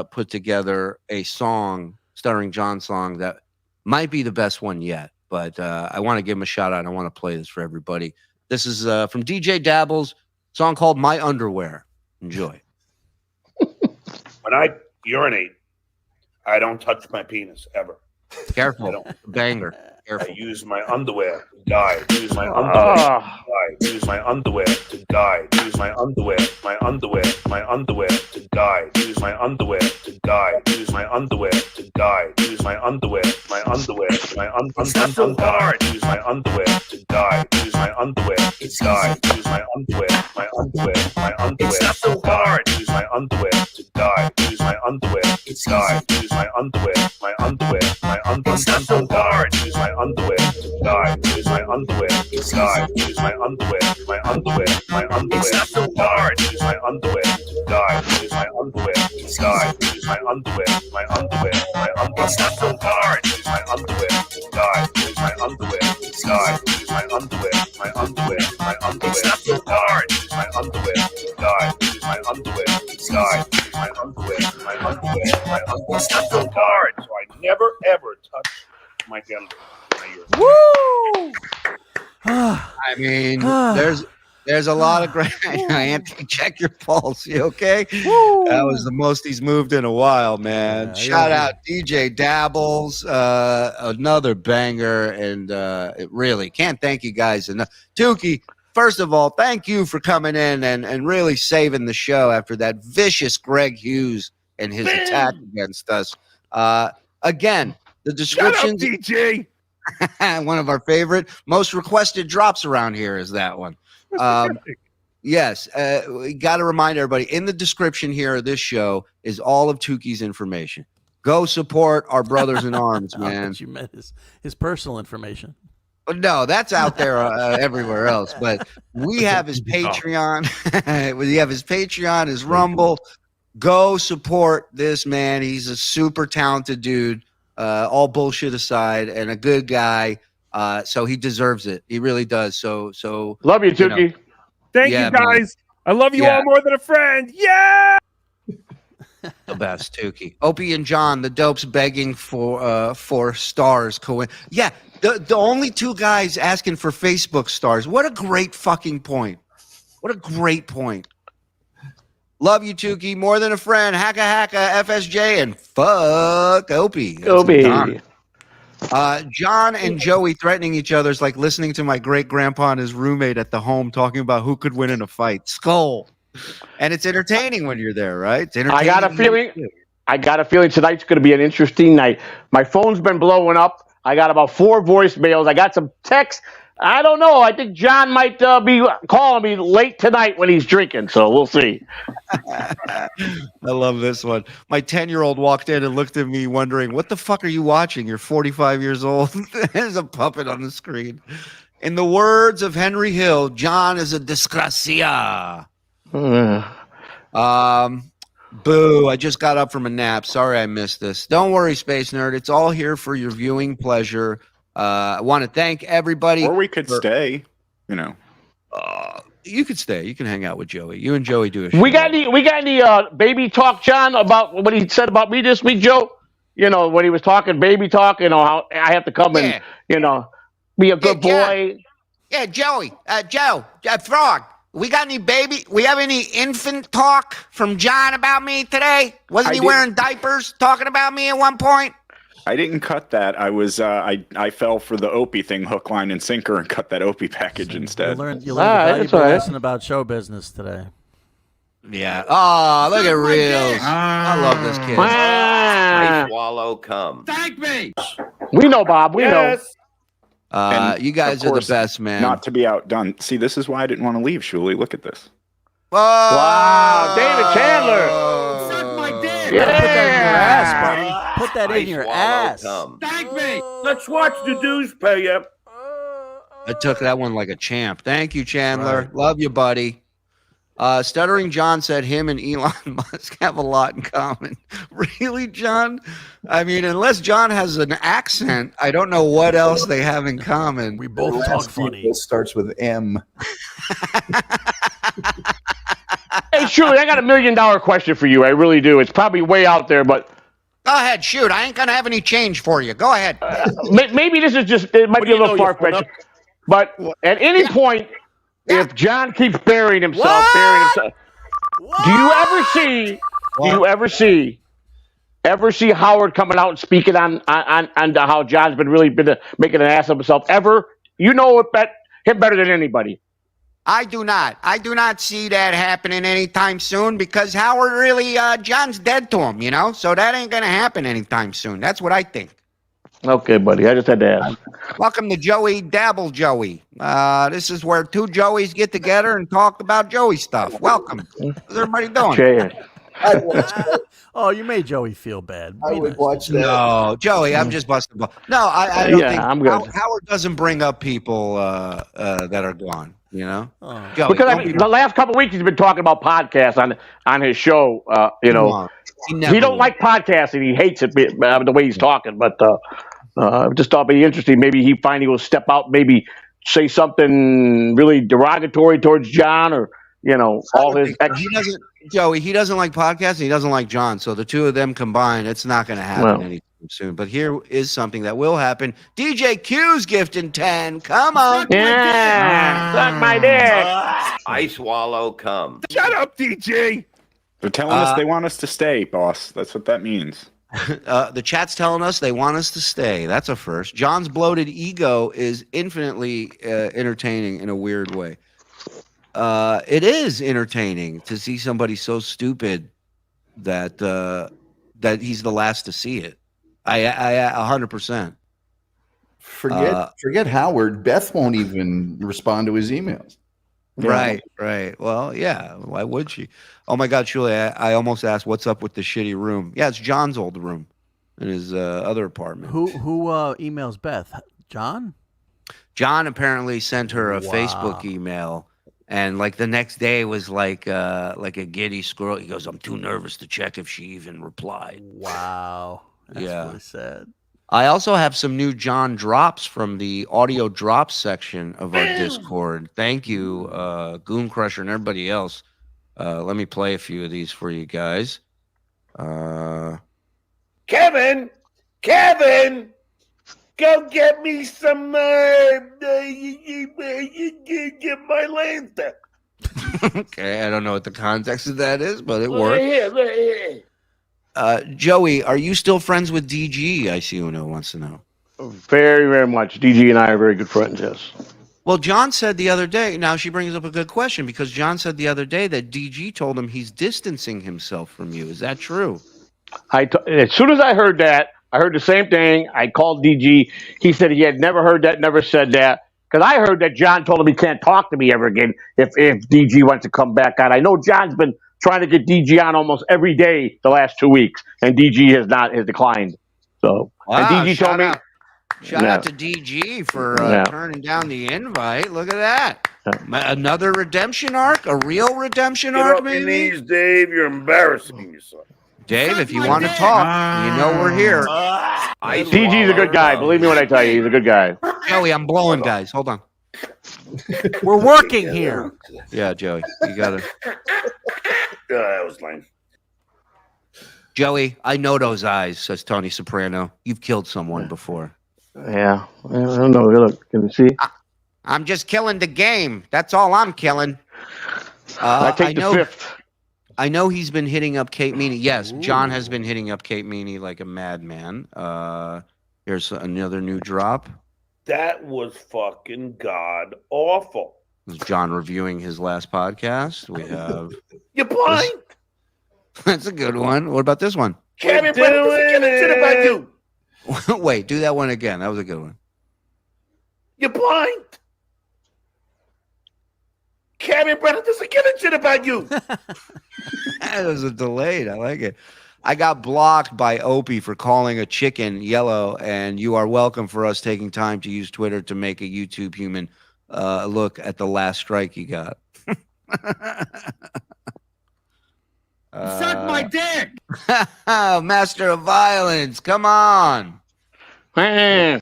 put together a song, Stuttering John song, that might be the best one yet. But I want to give him a shout out. I want to play this for everybody. This is from DJ Dabbles, song called My Underwear. Enjoy. When I urinate, I don't touch my penis ever. Careful. Banger. Careful. I use my underwear to guide. Use my underwear to guide. Use my underwear to guide. Use my underwear to guide. Use my underwear to guide. Use my underwear to guide. Use my underwear to guide. Use my underwear to guide. Use my underwear to guide. Use my underwear It's not so hard. Use my underwear to guide. Use my underwear to guide. Use my underwear It's not so hard. Use my underwear to guide. Use my underwear to guide. Use my underwear It's not so hard. Use my underwear to guide. Use my underwear to guide. Use my underwear It's not so hard. Use my underwear to guide. Use my underwear to guide. Use my underwear It's not so hard. Use my underwear to guide. Use my underwear to guide. Use my underwear It's not so hard. So I never ever touch my gender. Woo! I mean, there's a lot of great. Anthony, check your pulse. You okay? Woo! That was the most he's moved in a while, man. Shout out DJ Dabbles, another banger, and it really can't thank you guys enough. Tookie, first of all, thank you for coming in and really saving the show after that vicious Greg Hughes and his attack against us. Again, the description. DJ. One of our favorite, most requested drops around here is that one. Yes, we got to remind everybody in the description here of this show is all of Tookie's information. Go support our brothers in arms, man. You meant his personal information. No, that's out there everywhere else. But we have his Patreon. We have his Patreon, his Rumble. Go support this man. He's a super talented dude. All bullshit aside, and a good guy. So he deserves it. He really does. So love you, Tookie. Thank you, guys. I love you all more than a friend. Yeah. The best, Tookie. Opie and John, the dopes begging for stars. Yeah, the only two guys asking for Facebook stars. What a great fucking point. What a great point. Love you, Tookie. More than a friend. Hacka, FSJ, and fuck Opie. John and Joey threatening each other is like listening to my great-grandpa and his roommate at the home talking about who could win in a fight. Skull. And it's entertaining when you're there, right? It's entertaining. I got a feeling tonight's going to be an interesting night. My phone's been blowing up. I got about 4 voicemails. I got some texts. I don't know. I think John might be calling me late tonight when he's drinking, so we'll see. I love this one. My 10-year-old walked in and looked at me wondering, what the fuck are you watching? You're 45 years old. There's a puppet on the screen. In the words of Henry Hill, John is a disgracia. Boo, I just got up from a nap. Sorry I missed this. Don't worry, Space Nerd. It's all here for your viewing pleasure. I want to thank everybody. Or we could stay, you know. You could stay. You can hang out with Joey. You and Joey do a show. We got any baby talk, John, about what he said about me this week, Joe? You know, when he was talking baby talk, you know, how I have to come and, you know, be a good boy. Yeah, Joey. Joe, Frog. We got any we have any infant talk from John about me today? Wasn't he wearing diapers talking about me at one point? I didn't cut that. I was I fell for the Opie thing, hook, line, and sinker, and cut that Opie package instead. You learned a valuable lesson about show business today. Yeah. Oh, look at Reels. I love this kid. I swallow cum. Thank me. We know, Bob. We know. And You guys of are the course, best, man. Not to be outdone. See, this is why I didn't want to leave, Shuli. Look at this. Wow, David Chandler. Suck my dick. Yeah. Put that in your ass, buddy. Put that in your ass. Thank me. Let's watch the dues pay you. I took that one like a champ. Thank you, Chandler. Love you, buddy. Stuttering John said him and Elon Musk have a lot in common. Really, John? I mean, unless John has an accent, I don't know what else they have in common. We both talk funny. It starts with M. Hey, Shuli, I got $1 million question for you. I really do. It's probably way out there, but Go ahead, shoot. I ain't gonna have any change for you. Go ahead. maybe this is just, it might be a little far-fetched. But at any point, if John keeps burying himself, do you ever see Howard coming out and speaking on how John's been making an ass of himself? Ever? You know him better than anybody. I do not see that happening anytime soon because Howard really, John's dead to him, so that ain't going to happen anytime soon. That's what I think. Okay, buddy. I just had to ask. Welcome to Joey Dabble Joey. This is where two Joeys get together and talk about Joey stuff. Welcome. How's everybody doing? Oh, you made Joey feel bad. I would watch that. No, Joey, I'm just busting. No, I don't think I'm good. Howard doesn't bring up people that are gone. Joey, because the last couple of weeks he's been talking about podcasts on his show. He don't like podcasting. He hates it the way he's talking. But I just thought it'd be interesting. Maybe he finally will step out. Maybe say something really derogatory towards John, or all his. He doesn't. Joey, he doesn't like podcasting. He doesn't like John. So the two of them combined, it's not going to happen anytime soon. But here is something that will happen. DJ Q's gifting 10. Come on. Yeah. Suck my dick. I swallow cum. Shut up, DJ. They're telling us they want us to stay, boss. That's what that means. The chat's telling us they want us to stay. That's a first. John's bloated ego is infinitely entertaining in a weird way. It is entertaining to see somebody so stupid that he's the last to see it. I 100%. Forget Howard. Beth won't even respond to his emails. Right. Well, yeah. Why would she? Oh my God, Shuli, I almost asked what's up with the shitty room. Yeah, it's John's old room in his other apartment. Who emails Beth? John? John apparently sent her a Facebook email. And like the next day was like a giddy squirrel. He goes, I'm too nervous to check if she even replied. Wow. That's really sad. I also have some new John drops from the audio drops section of our Discord. Thank you, Goon Crusher and everybody else. Let me play a few of these for you guys. Kevin, go get me some. Get my lantern. Okay, I don't know what the context of that is, but it worked. Look here. Joey, are you still friends with DG? I see Uno wants to know. Very, very much. DG and I are very good friends, yes. Well, John said the other day, now she brings up a good question, because John said the other day that DG told him he's distancing himself from you. Is that true? As soon as I heard that, I heard the same thing. I called DG. He said he had never heard that, never said that. Because I heard that John told him he can't talk to me ever again if DG wants to come back on. I know John's been trying to get DG on almost every day the last 2 weeks, and DG has declined. So, wow, and DG told me. Shout out to DG for turning down the invite. Look at that. Another redemption arc, a real redemption arc, maybe? Knees, Dave, you're embarrassing yourself. Dave, if you want to talk, you know we're here. DG's a good guy. Believe me when I tell you, he's a good guy. Joey, I'm blowing, guys. Hold on. We're working here. Yeah, Joey, you got to. That was lame. Joey, I know those eyes, says Tony Soprano. You've killed someone before. Yeah. I don't know. Look, can you see? I'm just killing the game. That's all I'm killing. I take the fifth. I know he's been hitting up Kate Meany. Yes, John has been hitting up Kate Meany like a madman. Here's another new drop. That was fucking god awful. This is John reviewing his last podcast. We have. You blind? That's a good one. What about this one? Kevin, what if I do? Wait, do that one again. That was a good one. You're blind. Cameron Brennan doesn't give a shit about you. That was a delayed. I like it. I got blocked by Opie for calling a chicken yellow, and you are welcome for us taking time to use Twitter to make a YouTube human look at the last strike you got. Suck my dick. Master of Violence, come on. Man.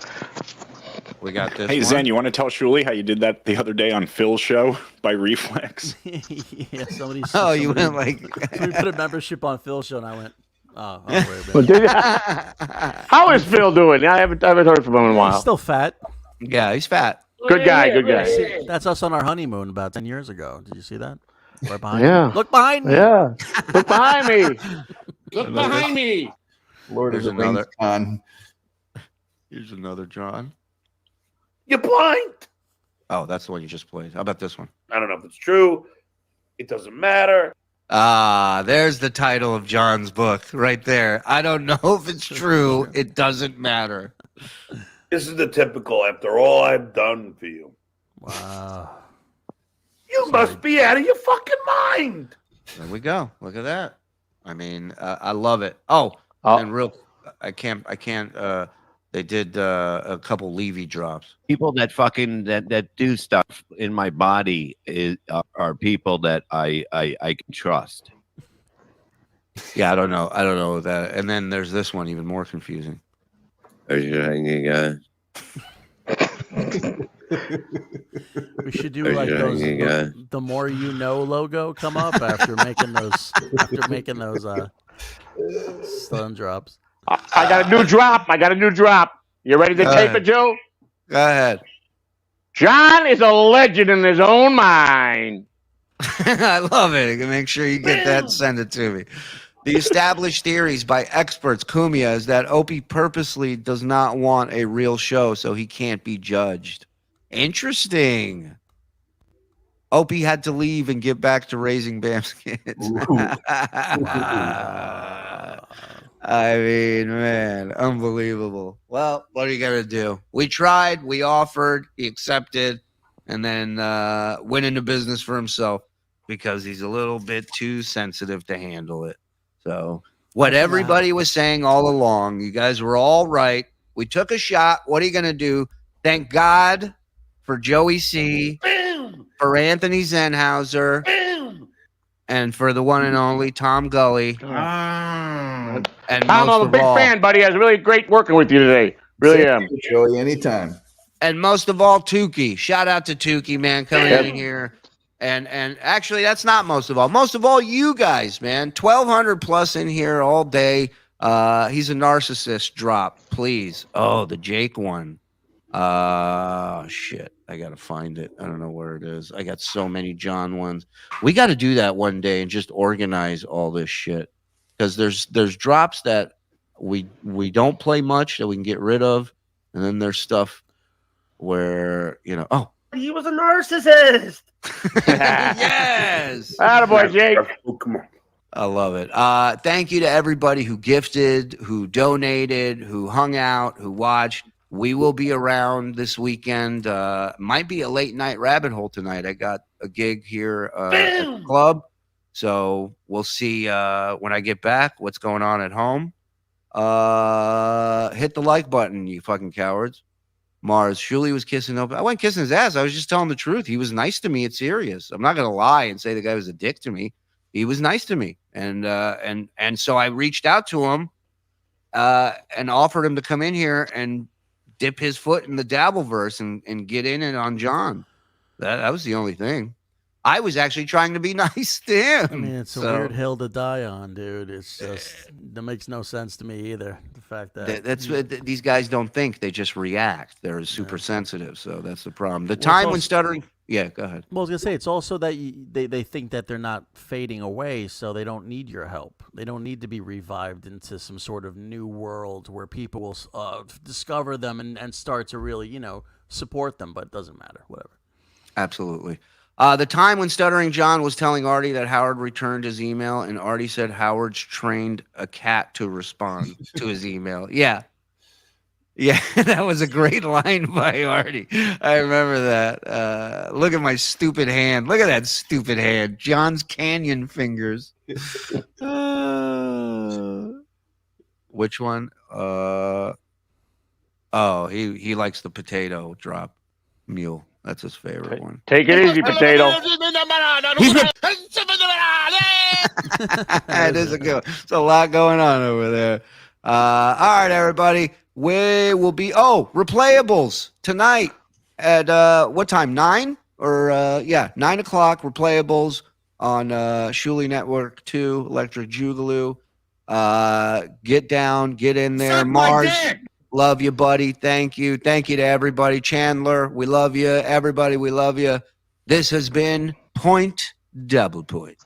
We got this. Hey, one. Zen, you want to tell Shuli how you did that the other day on Phil's show by reflex? Yeah, somebody. Oh, you went like. Somebody put a membership on Phil's show, and I went, oh, Well, how is Phil doing? I haven't heard from him in a while. He's still fat. Yeah, he's fat. Good guy, good guy. See, that's us on our honeymoon about 10 years ago. Did you see that? Right behind Yeah. me. Look behind me. Yeah. Look behind me. Look behind me. Lord of Here's the Rings, another. John. Here's another John. You're blind. Oh, that's the one you just played. How about this one? I don't know if it's true. It doesn't matter. Ah, there's the title of John's book right there. I don't know if it's true. It doesn't matter. This is the typical, after all I've done for you. Wow. You must be out of your fucking mind. There we go. Look at that. I mean, I love it. Oh, and real, I can't. They did a couple Levy drops. People that fucking that do stuff in my body are people that I can trust. Yeah, I don't know that. And then there's this one, even more confusing. Are you hanging guy? We should do like those the more you know logo come up after making those stun drops. I got a new drop. You ready to tape it, Joe? Go ahead. John is a legend in his own mind. I love it. Make sure you get that. Send it to me. The established theories by experts, Kumia, is that Opie purposely does not want a real show, so he can't be judged. Interesting. Opie had to leave and get back to raising Bam's kids. I mean, man, unbelievable. Well, what are you going to do? We tried, we offered, he accepted, and then went into business for himself because he's a little bit too sensitive to handle it. So what everybody was saying all along, you guys were all right. We took a shot. What are you going to do? Thank God for Joey C, for Anthony Zenhauser, and for the one and only Tom Gulley. And Tom, I'm a big fan, buddy. I was really great working with you today. Really am. Joey, anytime. And most of all, Tookie. Shout out to Tookie, man, coming in here. And actually, that's not most of all. Most of all, you guys, man. 1,200 plus in here all day. He's a narcissist. Drop, please. Oh, the Jake one. Shit. I got to find it. I don't know where it is. I got so many John ones. We got to do that one day and just organize all this shit. Because there's drops that we don't play much that we can get rid of. And then there's stuff where, oh. He was a narcissist. Yes. Attaboy, Jake. Oh, come on. I love it. Thank you to everybody who gifted, who donated, who hung out, who watched. We will be around this weekend. Might be a late night rabbit hole tonight. I got a gig here at the club. So we'll see when I get back what's going on at home. Hit the like button, you fucking cowards. Mars, Shuli was kissing up. I wasn't kissing his ass. I was just telling the truth. He was nice to me at Sirius. I'm not going to lie and say the guy was a dick to me. He was nice to me. And so I reached out to him and offered him to come in here and dip his foot in the Dabbleverse and get in it on John. That was the only thing. I was actually trying to be nice to him. I mean, it's a weird hill to die on, dude. It's just that makes no sense to me either. The fact that that's what these guys don't think; they just react. They're super sensitive, so that's the problem. The time when stuttering, yeah, go ahead. Well, I was gonna say it's also that they think that they're not fading away, so they don't need your help. They don't need to be revived into some sort of new world where people will discover them and start to really, support them. But it doesn't matter, whatever. Absolutely. The time when Stuttering John was telling Artie that Howard returned his email, and Artie said Howard's trained a cat to respond to his email. Yeah. Yeah, that was a great line by Artie. I remember that. Look at my stupid hand. Look at that stupid hand. John's Canyon fingers. Which one? Oh, he likes the potato drop mule. That's his favorite one. Take it easy, potato. It is a good. There's a lot going on over there. All right, everybody. We will be replayables tonight at what time? 9 or 9 o'clock. Replayables on Shuli Network 2, Electric Jugaloo. Get down, get in there. Suck my Mars, dick. love you, buddy. Thank you to everybody. Chandler, we love you. Everybody, we love you. This has been Double Point.